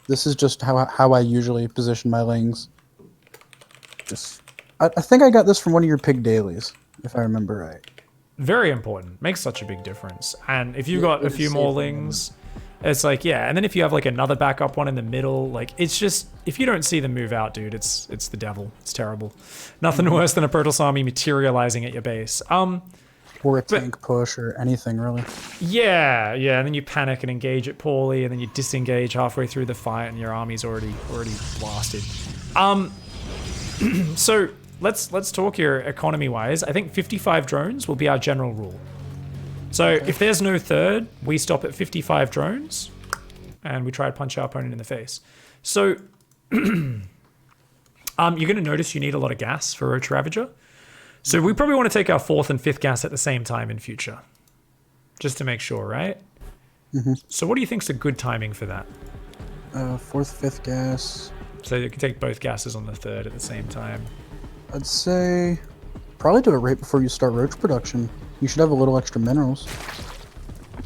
This is just how I usually position my lings. I think I got this from one of your pig dailies, if I remember right. Very important. Makes such a big difference. And if you've got a few more lings... It's like, yeah, and then if you have like another backup one in the middle, like it's just, if you don't see them move out, dude, it's the devil. It's terrible. Nothing worse than a Protoss army materializing at your base. Or a tank push or anything really. Yeah, and then you panic and engage it poorly, and then you disengage halfway through the fight and your army's already blasted. So let's talk here economy wise. I think 55 drones will be our general rule. So if there's no third, we stop at 55 drones and we try to punch our opponent in the face. So you're going to notice you need a lot of gas for Roach Ravager. So we probably want to take our 4th and 5th gas at the same time in future, just to make sure, right? So what do you think's a good timing for that? 4th, 5th gas. So you can take both gases on the 3rd at the same time. I'd say probably do it right before you start roach production. You should have a little extra minerals.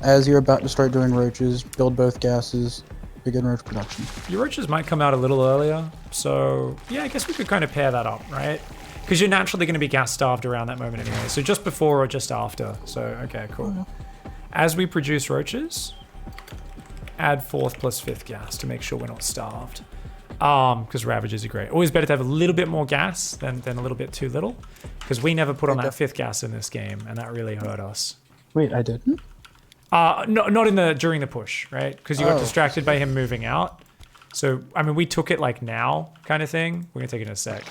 As you're about to start doing roaches, build both gases, begin roach production. Your roaches might come out a little earlier, so yeah, I guess we could kind of pair that up, right? Because you're naturally going to be gas starved around that moment anyway, so just before or just after. So, okay, cool. As we produce roaches, add 4th plus 5th gas to make sure we're not starved. Because Ravagers are great. Always better to have a little bit more gas than a little bit too little. Because we never put on that 5th gas in this game, and that really hurt us. Wait, I didn't? No, not during the push, right? Because you got distracted by him moving out. So, I mean, we took it like now kind of thing. We're going to take it in a sec.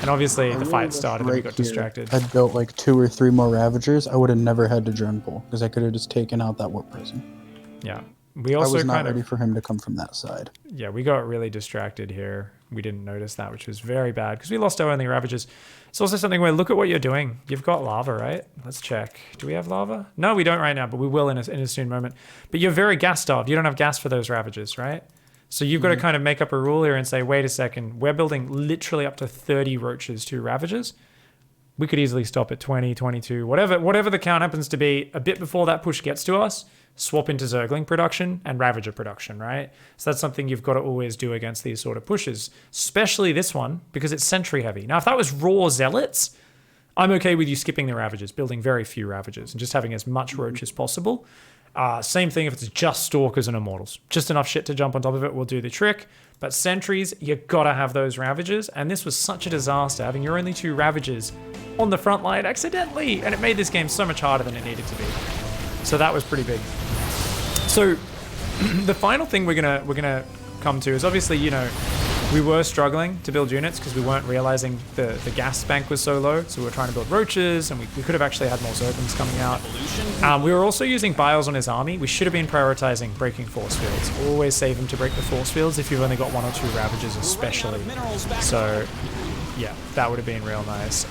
And obviously, the fight started and we got distracted. I'd built like 2 or 3 more Ravagers. I would have never had to drone pull because I could have just taken out that warp prison. Yeah. We also I was not ready for him to come from that side. Yeah, we got really distracted here. We didn't notice that, which was very bad because we lost our only Ravagers. It's also something where look at what you're doing. You've got lava, right? Let's check. Do we have lava? No, we don't right now, but we will in a soon moment. But you're very gas starved. You don't have gas for those Ravagers, right? So you've got to kind of make up a rule here and say, wait a second, we're building literally up to 30 roaches to Ravagers. We could easily stop at 20, 22, whatever the count happens to be a bit before that push gets to us, swap into Zergling production and Ravager production, right? So that's something you've got to always do against these sort of pushes, especially this one because it's sentry heavy. Now, if that was raw Zealots, I'm okay with you skipping the Ravagers, building very few Ravagers and just having as much roach as possible. Same thing if it's just Stalkers and Immortals. Just enough shit to jump on top of it will do the trick. But sentries, you gotta have those Ravagers. And this was such a disaster, having your only 2 Ravagers on the front line accidentally. And it made this game so much harder than it needed to be. So that was pretty big. So the final thing we're gonna come to is obviously, you know, we were struggling to build units because we weren't realizing the gas bank was so low. So we were trying to build roaches and we could have actually had more Zerglings coming out. We were also using bios on his army. We should have been prioritizing breaking force fields. Always save him to break the force fields if you've only got 1 or 2 Ravagers especially. So yeah, that would have been real nice.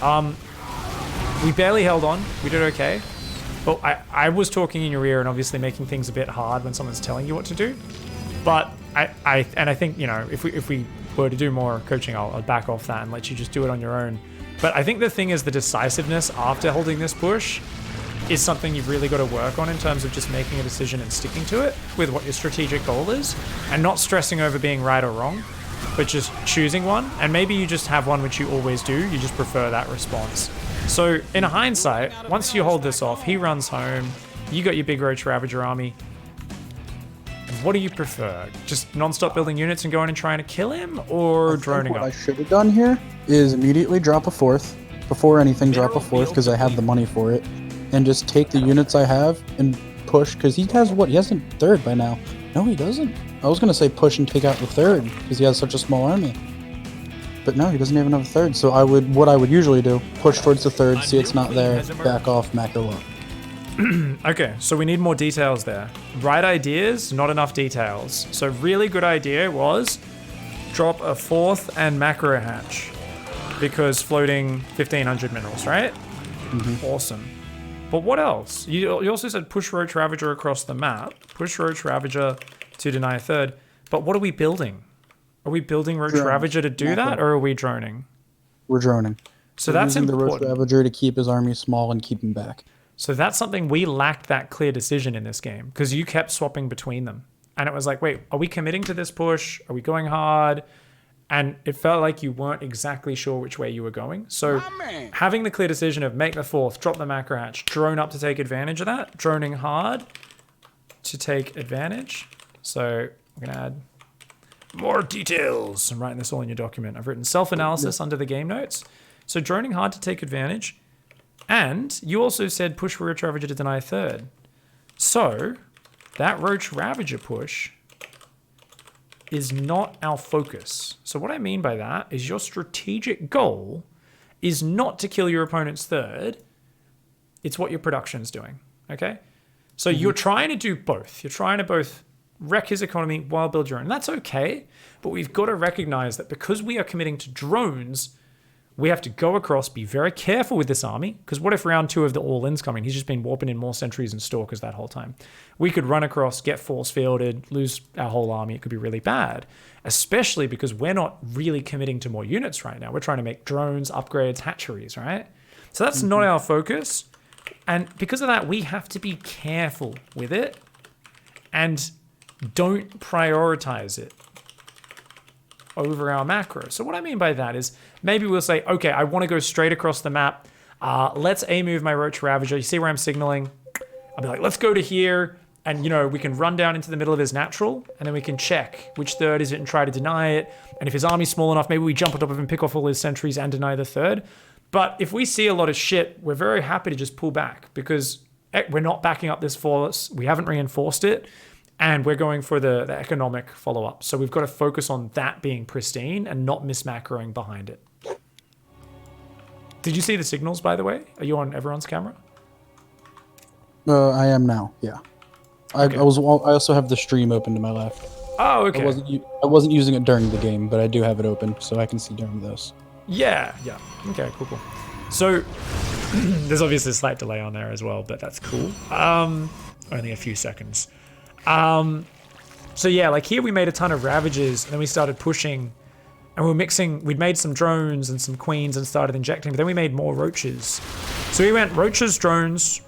We barely held on. We did okay. But I was talking in your ear and obviously making things a bit hard when someone's telling you what to do. But I think, you know, if we were to do more coaching, I'll back off that and let you just do it on your own. But I think the thing is the decisiveness after holding this push is something you've really got to work on in terms of just making a decision and sticking to it with what your strategic goal is and not stressing over being right or wrong, but just choosing one. And maybe you just have one which you always do. You just prefer that response. So in hindsight, once you hold this off, he runs home. You got your big Roach Ravager army. What do you prefer? Just non-stop building units and going and trying to kill him, or droning up? What I should have done here is immediately drop a 4th. Before anything, drop a 4th because I have the money for it. And just take the units I have and push, because he has what? He has a 3rd by now. No, he doesn't. I was going to say push and take out the 3rd because he has such a small army. But no, he doesn't even have a 3rd. So what I would usually do, push towards the 3rd, see it's not there, back off, macro up. Okay, so we need more details there. Right ideas, not enough details. So really good idea was drop a 4th and macro hatch because floating 1500 minerals, right? Mm-hmm. Awesome. But what else? You also said push Roach Ravager across the map. Push Roach Ravager to deny a 3rd. But what are we building? Are we building Roach Ravager to do that, or are we droning? We're droning. So that's using important. the Roach Ravager to keep his army small and keep him back. So that's something we lacked that clear decision in this game because you kept swapping between them. And it was like, wait, are we committing to this push? Are we going hard? And it felt like you weren't exactly sure which way you were going. So having the clear decision of make the 4th, drop the macro hatch, drone up to take advantage of that, droning hard to take advantage. So we're going to add more details. I'm writing this all in your document. I've written self-analysis under the game notes. So droning hard to take advantage. And you also said push Roach Ravager to deny a 3rd. So that Roach Ravager push is not our focus. So what I mean by that is your strategic goal is not to kill your opponent's 3rd. It's what your production's doing, okay? So you're trying to do both. You're trying to both wreck his economy while build your own. That's okay, but we've got to recognize that because we are committing to drones, we have to go across, be very careful with this army, because what if round 2 of the all-in's coming? He's just been warping in more sentries and stalkers that whole time. We could run across, get force fielded, lose our whole army. It could be really bad, especially because we're not really committing to more units right now. We're trying to make drones, upgrades, hatcheries, right? So that's not our focus. And because of that, we have to be careful with it and don't prioritize it over our macro. So what I mean by that is maybe we'll say, okay, I want to go straight across the map. Let's A move my Roach Ravager. You see where I'm signaling? I'll be like, let's go to here. And, you know, we can run down into the middle of his natural, and then we can check which third is it and try to deny it. And if his army's small enough, maybe we jump on top of him, pick off all his sentries, and deny the third. But if we see a lot of shit, we're very happy to just pull back because we're not backing up this force. We haven't reinforced it. And we're going for the economic follow-up. So we've got to focus on that being pristine and not mismacroing behind it. Did you see the signals, by the way? Are you on everyone's camera? I am now, yeah. Okay. I also have the stream open to my left. Oh, okay. I wasn't using it during the game, but I do have it open, so I can see during this. Yeah. Okay, cool. So there's obviously a slight delay on there as well, but that's cool. Only a few seconds. So yeah, like here we made a ton of ravages, and then we started pushing, and we'd made some drones and some queens and started injecting, but then we made more roaches. So we went roaches, drones,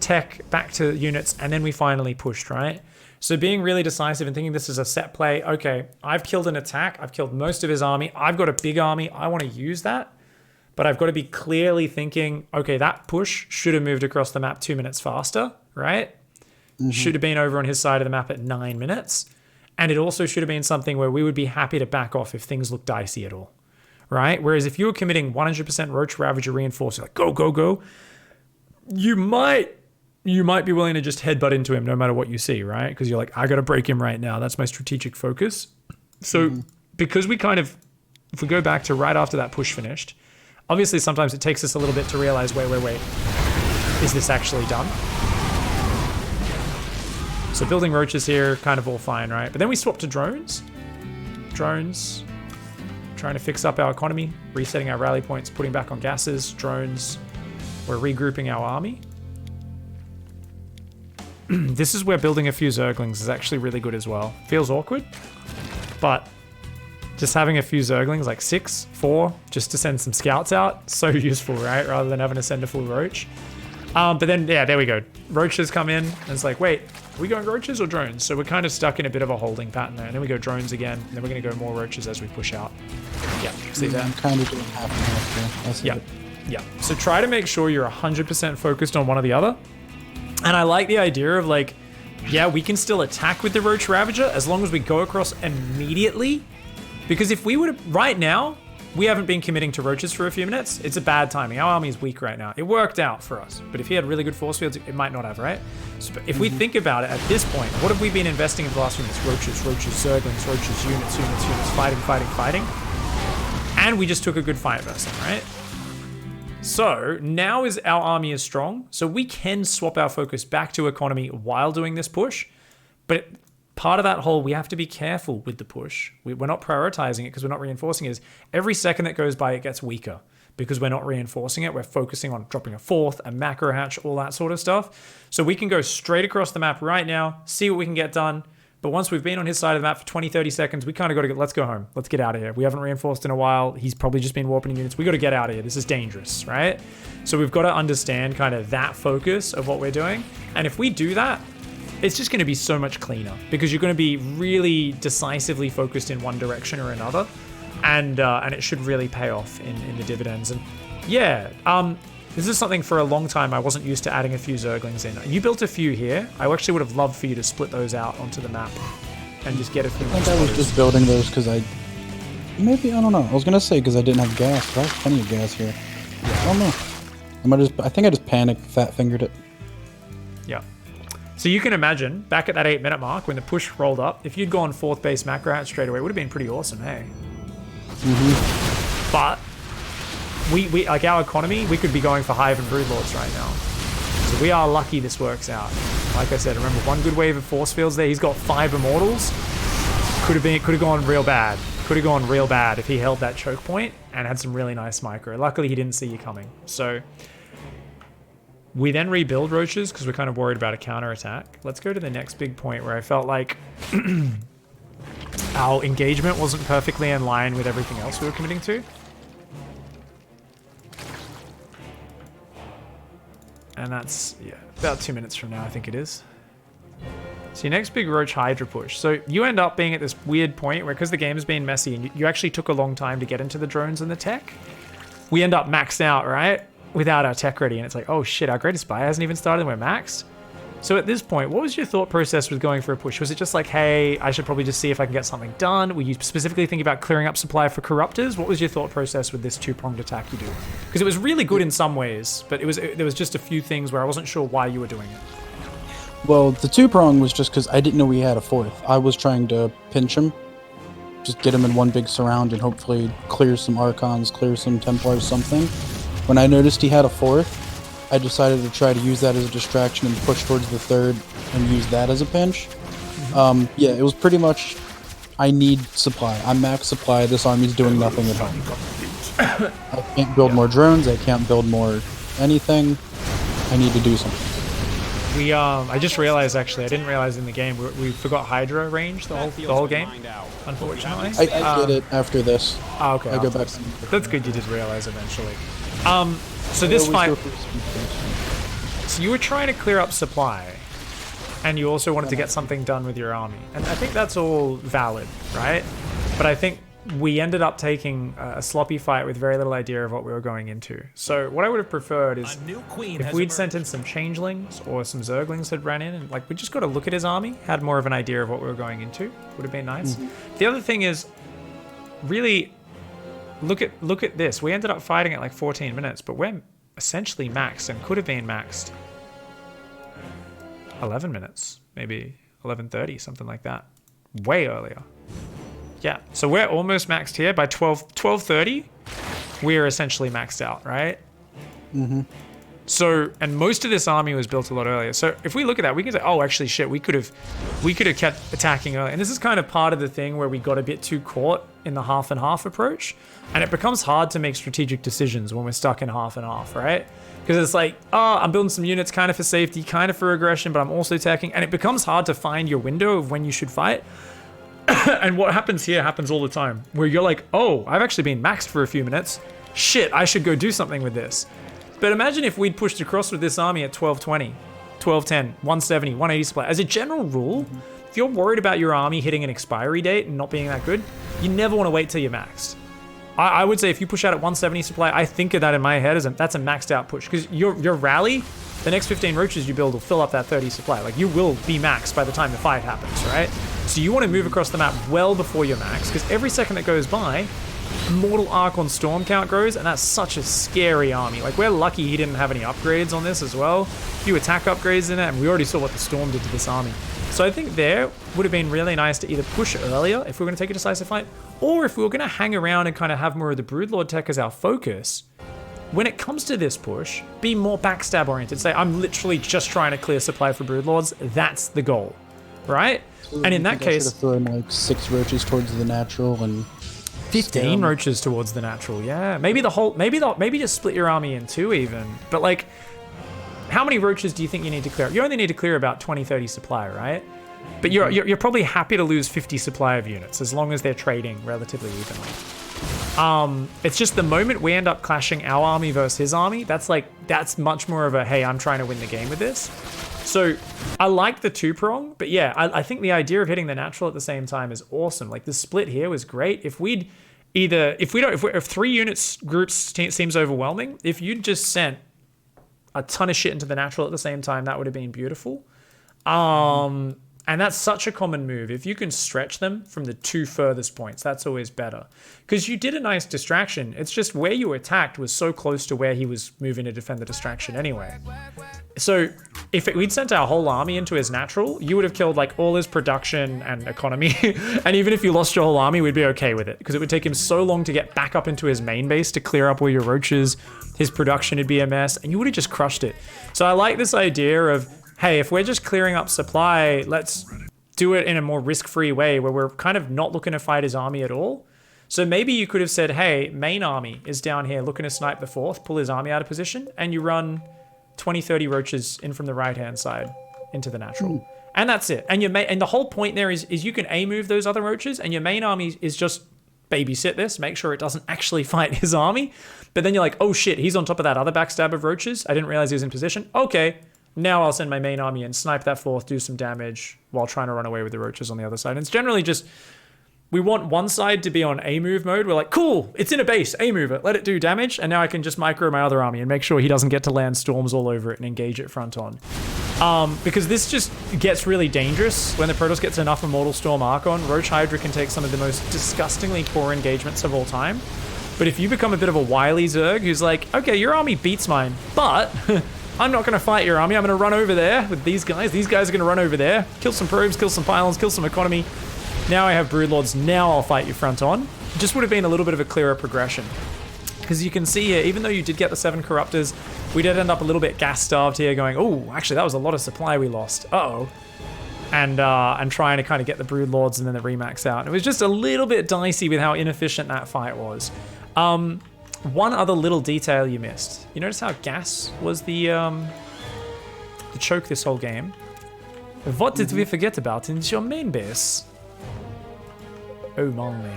tech, back to units, and then we finally pushed, right? So being really decisive and thinking this is a set play, okay, I've killed an attack, I've killed most of his army, I've got a big army, I want to use that, but I've got to be clearly thinking, okay, that push should have moved across the map 2 minutes faster, right? Should have been over on his side of the map at 9 minutes. And it also should have been something where we would be happy to back off if things look dicey at all, right? Whereas if you were committing 100% Roach Ravager Reinforcer, like go, you might be willing to just headbutt into him no matter what you see, right? Because you're like, I got to break him right now. That's my strategic focus. So because we kind of, if we go back to right after that push finished, obviously sometimes it takes us a little bit to realize, wait, is this actually done? So building roaches here, kind of all fine, right? But then we swapped to drones. Drones, trying to fix up our economy, resetting our rally points, putting back on gases. Drones, we're regrouping our army. This is where building a few Zerglings is actually really good as well. Feels awkward, but just having a few Zerglings, like 6, 4, just to send some scouts out, so useful, right? Rather than having to send a full roach. But then, yeah, there we go. Roaches come in, and it's like, wait, are we going roaches or drones? So we're kind of stuck in a bit of a holding pattern there. And then we go drones again, and then we're going to go more roaches as we push out. Yeah, see that? I'm kind of doing half and half there. Yeah. So try to make sure you're 100% focused on one or the other. And I like the idea of like, yeah, we can still attack with the Roach Ravager as long as we go across immediately. Because if we would have, right now, we haven't been committing to roaches for a few minutes. It's a bad timing. Our army is weak right now. It worked out for us. But if he had really good force fields, it might not have, right? So if we think about it at this point, what have we been investing in the last few minutes? Roaches, Zerglings, roaches, units, fighting. And we just took a good fight versus them, right? So now our army is strong. So we can swap our focus back to economy while doing this push. But part of that whole, we have to be careful with the push. We're not prioritizing it because we're not reinforcing it. Is every second that goes by, it gets weaker because we're not reinforcing it. We're focusing on dropping a fourth, a macro hatch, all that sort of stuff. So we can go straight across the map right now, see what we can get done. But once we've been on his side of the map for 20, 30 seconds, we kind of got to let's go home. Let's get out of here. We haven't reinforced in a while. He's probably just been warping units. We got to get out of here. This is dangerous, right? So we've got to understand kind of that focus of what we're doing. And if we do that, it's just going to be so much cleaner because you're going to be really decisively focused in one direction or another, and it should really pay off in the dividends. And yeah, this is something for a long time I wasn't used to adding a few Zerglings in. You built a few here. I actually would have loved for you to split those out onto the map and just get a few. I think I was just building those because I don't know. I was gonna say because I didn't have gas, but I have plenty of gas here. I don't know. I think I just panicked, fat fingered it. Yeah. So you can imagine, back at that 8-minute mark, when the push rolled up, if you'd gone 4th base macro hatch straight away, it would have been pretty awesome, hey? But we like our economy, we could be going for Hive and Broodlords right now. So we are lucky this works out. Like I said, remember one good wave of force fields there. He's got 5 Immortals. Could have gone real bad. Could have gone real bad if he held that choke point and had some really nice micro. Luckily, he didn't see you coming. So we then rebuild roaches because we're kind of worried about a counterattack. Let's go to the next big point where I felt like our engagement wasn't perfectly in line with everything else we were committing to. And that's, yeah, about 2 minutes from now, I think it is. So your next big Roach Hydra push. So you end up being at this weird point where, because the game has been messy and you actually took a long time to get into the drones and the tech, we end up maxed out, right? Without our tech ready. And it's like, oh shit, our greatest buy hasn't even started and we're maxed. So at this point, what was your thought process with going for a push? Was it just like, hey, I should probably just see if I can get something done? Were you specifically thinking about clearing up supply for corruptors? What was your thought process with this two-pronged attack you do? Because it was really good in some ways, but there was just a few things where I wasn't sure why you were doing it. Well, the two-prong was just because I didn't know he had a fourth. I was trying to pinch him, just get him in one big surround and hopefully clear some Archons, clear some Templars, something. When I noticed he had a fourth, I decided to try to use that as a distraction and push towards the third and use that as a pinch. Yeah, it was pretty much, I need supply. I'm max supply, this army's doing nothing at home. I can't build more drones, I can't build more anything. I need to do something. I just realized, actually, I didn't realize in the game, we forgot Hydra range the whole game, unfortunately. I get it after this. Oh, okay. I go back. That's good you did realize eventually. So this fight, so you were trying to clear up supply, and you also wanted to get something done with your army. And I think that's all valid, right? But I think we ended up taking a sloppy fight with very little idea of what we were going into. So what I would have preferred is if we'd sent in some changelings or some zerglings had ran in, and like we just got to look at his army, had more of an idea of what we were going into, would have been nice. The other thing is, really, look at this. We ended up fighting at like 14 minutes, but we're essentially maxed and could have been maxed 11 minutes, maybe 11:30, something like that. Way earlier. Yeah, so we're almost maxed here. By 12:30, we're essentially maxed out, right? So, and most of this army was built a lot earlier. So if we look at that, we can say, oh, actually, shit, we could have kept attacking early. And this is kind of part of the thing where we got a bit too caught in the half and half approach. And it becomes hard to make strategic decisions when we're stuck in half and half, right? Because it's like, oh, I'm building some units kind of for safety, kind of for aggression, but I'm also attacking. And it becomes hard to find your window of when you should fight. And what happens here happens all the time, where you're like, oh, I've actually been maxed for a few minutes. Shit, I should go do something with this. But imagine if we'd pushed across with this army at 12:20, 12:10, 170, 180 supply. As a general rule, if you're worried about your army hitting an expiry date and not being that good, you never want to wait till you're maxed. I would say if you push out at 170 supply, I think of that in my head as that's a maxed out push. Because your rally, the next 15 roaches you build will fill up that 30 supply. Like, you will be maxed by the time the fight happens, right? So you want to move across the map well before you're maxed, because every second that goes by, Immortal Archon Storm count grows, and that's such a scary army. Like, we're lucky he didn't have any upgrades on this as well. A few attack upgrades in it, and we already saw what the Storm did to this army. So I think there would have been really nice to either push earlier if we were going to take a decisive fight, or if we were going to hang around and kind of have more of the Broodlord tech as our focus. When it comes to this push, be more backstab oriented. Say, I'm literally just trying to clear supply for Broodlords. That's the goal, right? And in that case, I should have thrown like 6 roaches towards the natural and 15 roaches towards the natural. Yeah, maybe maybe just split your army in 2 even. But like, how many roaches do you think you need to clear? You only need to clear about 20-30 supply, right? But you're probably happy to lose 50 supply of units as long as they're trading relatively evenly. It's just the moment we end up clashing our army versus his army, that's much more of a, hey, I'm trying to win the game with this. So I like the 2-prong, but yeah, I think the idea of hitting the natural at the same time is awesome. Like, the split here was great. If 3 units groups seems overwhelming, if you'd just sent a ton of shit into the natural at the same time, that would have been beautiful. And that's such a common move. If you can stretch them from the 2 furthest points, that's always better. Because you did a nice distraction. It's just where you attacked was so close to where he was moving to defend the distraction anyway. So if we'd sent our whole army into his natural, you would have killed like all his production and economy. And even if you lost your whole army, we'd be okay with it. Because it would take him so long to get back up into his main base to clear up all your roaches. His production would be a mess, and you would have just crushed it. So I like this idea of, hey, if we're just clearing up supply, let's do it in a more risk-free way where we're kind of not looking to fight his army at all. So maybe you could have said, hey, main army is down here looking to snipe the 4th, pull his army out of position, and you run 20-30 roaches in from the right-hand side into the natural. And that's it. And the whole point there is you can A-move those other roaches, and your main army is just babysit this, make sure it doesn't actually fight his army. But then you're like, oh shit, he's on top of that other backstab of roaches. I didn't realize he was in position. Okay. Now I'll send my main army and snipe that 4th, do some damage while trying to run away with the roaches on the other side. And it's generally just, we want one side to be on A-move mode. We're like, cool, it's in a base, A-move it, let it do damage. And now I can just micro my other army and make sure he doesn't get to land storms all over it and engage it front on. Because this just gets really dangerous when the Protoss gets enough Immortal Storm Archon. Roach Hydra can take some of the most disgustingly poor engagements of all time. But if you become a bit of a wily Zerg who's like, okay, your army beats mine, but I'm not going to fight your army. I'm going to run over there with these guys. These guys are going to run over there, kill some probes, kill some pylons, kill some economy. Now I have Broodlords. Now I'll fight you front on. Just would have been a little bit of a clearer progression. Because you can see here, even though you did get the 7 Corruptors, we did end up a little bit gas-starved here going, oh, actually, that was a lot of supply we lost. Uh-oh. And trying to kind of get the Broodlords and then the Remax out. It was just a little bit dicey with how inefficient that fight was. One other little detail you missed. You notice how gas was the choke this whole game? What did we forget about in your main base? Oh my.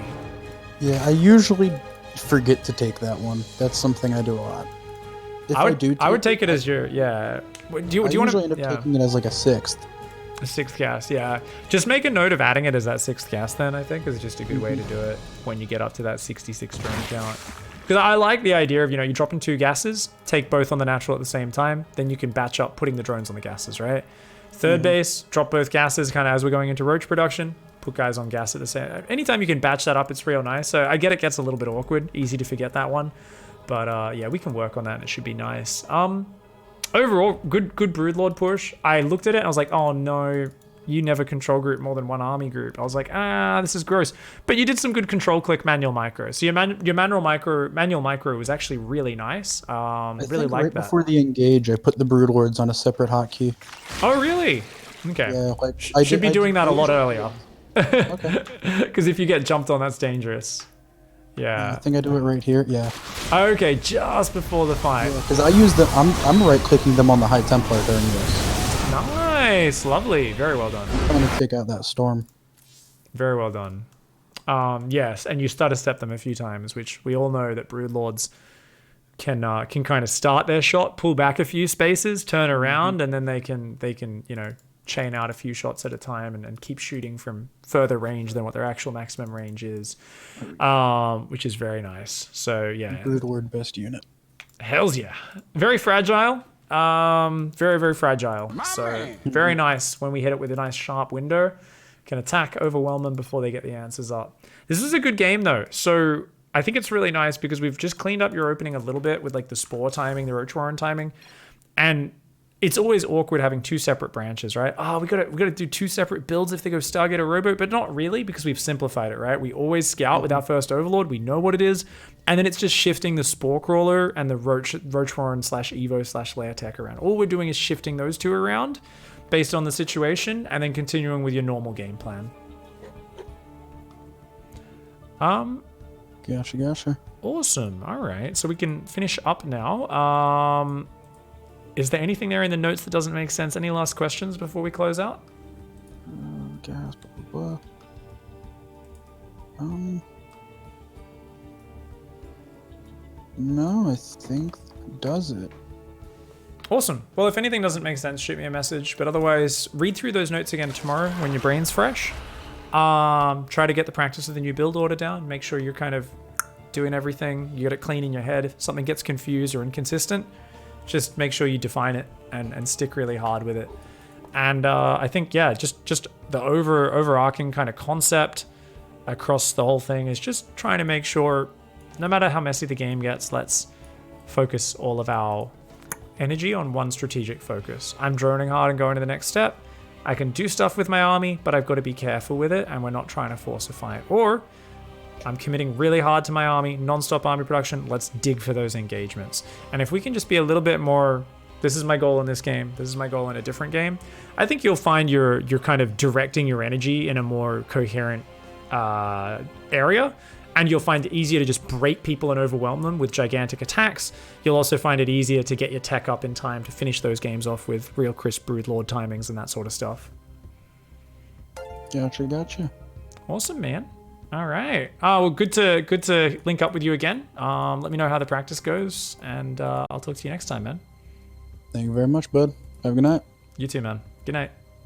Yeah, I usually forget to take that one. That's something I do a lot. If I would take it as your, yeah. Do you want to? I usually end up taking it as like a 6th. A 6th cast, yeah. Just make a note of adding it as that 6th cast then, I think, is just a good way to do it when you get up to that 66 drone count. Because I like the idea of, you dropping 2 gases, take both on the natural at the same time, then you can batch up putting the drones on the gases, right? Third base, drop both gases kind of as we're going into roach production, put guys on gas at the same. Anytime you can batch that up, it's real nice. So I get it gets a little bit awkward, easy to forget that one. But yeah, we can work on that and it should be nice. Overall, good Broodlord push. I looked at it and I was like, oh no, you never control group more than one army group. I was like, this is gross. But you did some good control click manual micro. So your manual micro was actually really nice. I really like that. Before the engage, I put the Broodlords on a separate hotkey. Oh really? Okay. Yeah, I should be doing that a lot earlier. Okay. Because if you get jumped on, that's dangerous. Yeah. I think I do it right here. Yeah. Okay, just before the fight. Because I use them. I'm right clicking them on the High Templar during this. Nice, lovely, very well done. I'm trying to take out that storm. Very well done. Yes, and you stutter step them a few times, which we all know that Broodlords can kind of start their shot, pull back a few spaces, turn around, and then they can chain out a few shots at a time and keep shooting from further range than what their actual maximum range is, which is very nice. So yeah, Broodlord best unit. Hells yeah, very fragile. Very, very fragile. So very nice when we hit it with a nice sharp window. Can attack, overwhelm them before they get the answers up. This is a good game though. So I think it's really nice because we've just cleaned up your opening a little bit with like the spore timing, the roach warren timing, and it's always awkward having 2 separate branches, right? Oh, we gotta do 2 separate builds if they go Stargate or Robo, but not really because we've simplified it, right? We always scout with our first Overlord. We know what it is, and then it's just shifting the Spore Crawler and the Roach Warren / Evo / Lair Tech around. All we're doing is shifting those 2 around based on the situation, and then continuing with your normal game plan. Gotcha. Awesome. All right, so we can finish up now. Is there anything there in the notes that doesn't make sense? Any last questions before we close out? Gas, blah, blah, blah. No, I think that does it. Awesome. Well, if anything doesn't make sense, shoot me a message. But otherwise, read through those notes again tomorrow when your brain's fresh. Try to get the practice of the new build order down. Make sure you're kind of doing everything. You got it clean in your head. If something gets confused or inconsistent, just make sure you define it and stick really hard with it. And I think, yeah, just the overarching kind of concept across the whole thing is just trying to make sure, no matter how messy the game gets, let's focus all of our energy on one strategic focus. I'm droning hard and going to the next step. I can do stuff with my army, but I've got to be careful with it, and we're not trying to force a fight. Or I'm committing really hard to my army, non-stop army production, let's dig for those engagements. And if we can just be a little bit more, this is my goal in this game, this is my goal in a different game, I think you'll find you're kind of directing your energy in a more coherent area, and you'll find it easier to just break people and overwhelm them with gigantic attacks. You'll also find it easier to get your tech up in time to finish those games off with real crisp Broodlord timings and that sort of stuff. Gotcha. Awesome, man. All right. Well, good to link up with you again. Let me know how the practice goes, and I'll talk to you next time, man. Thank you very much, bud. Have a good night. You too, man. Good night.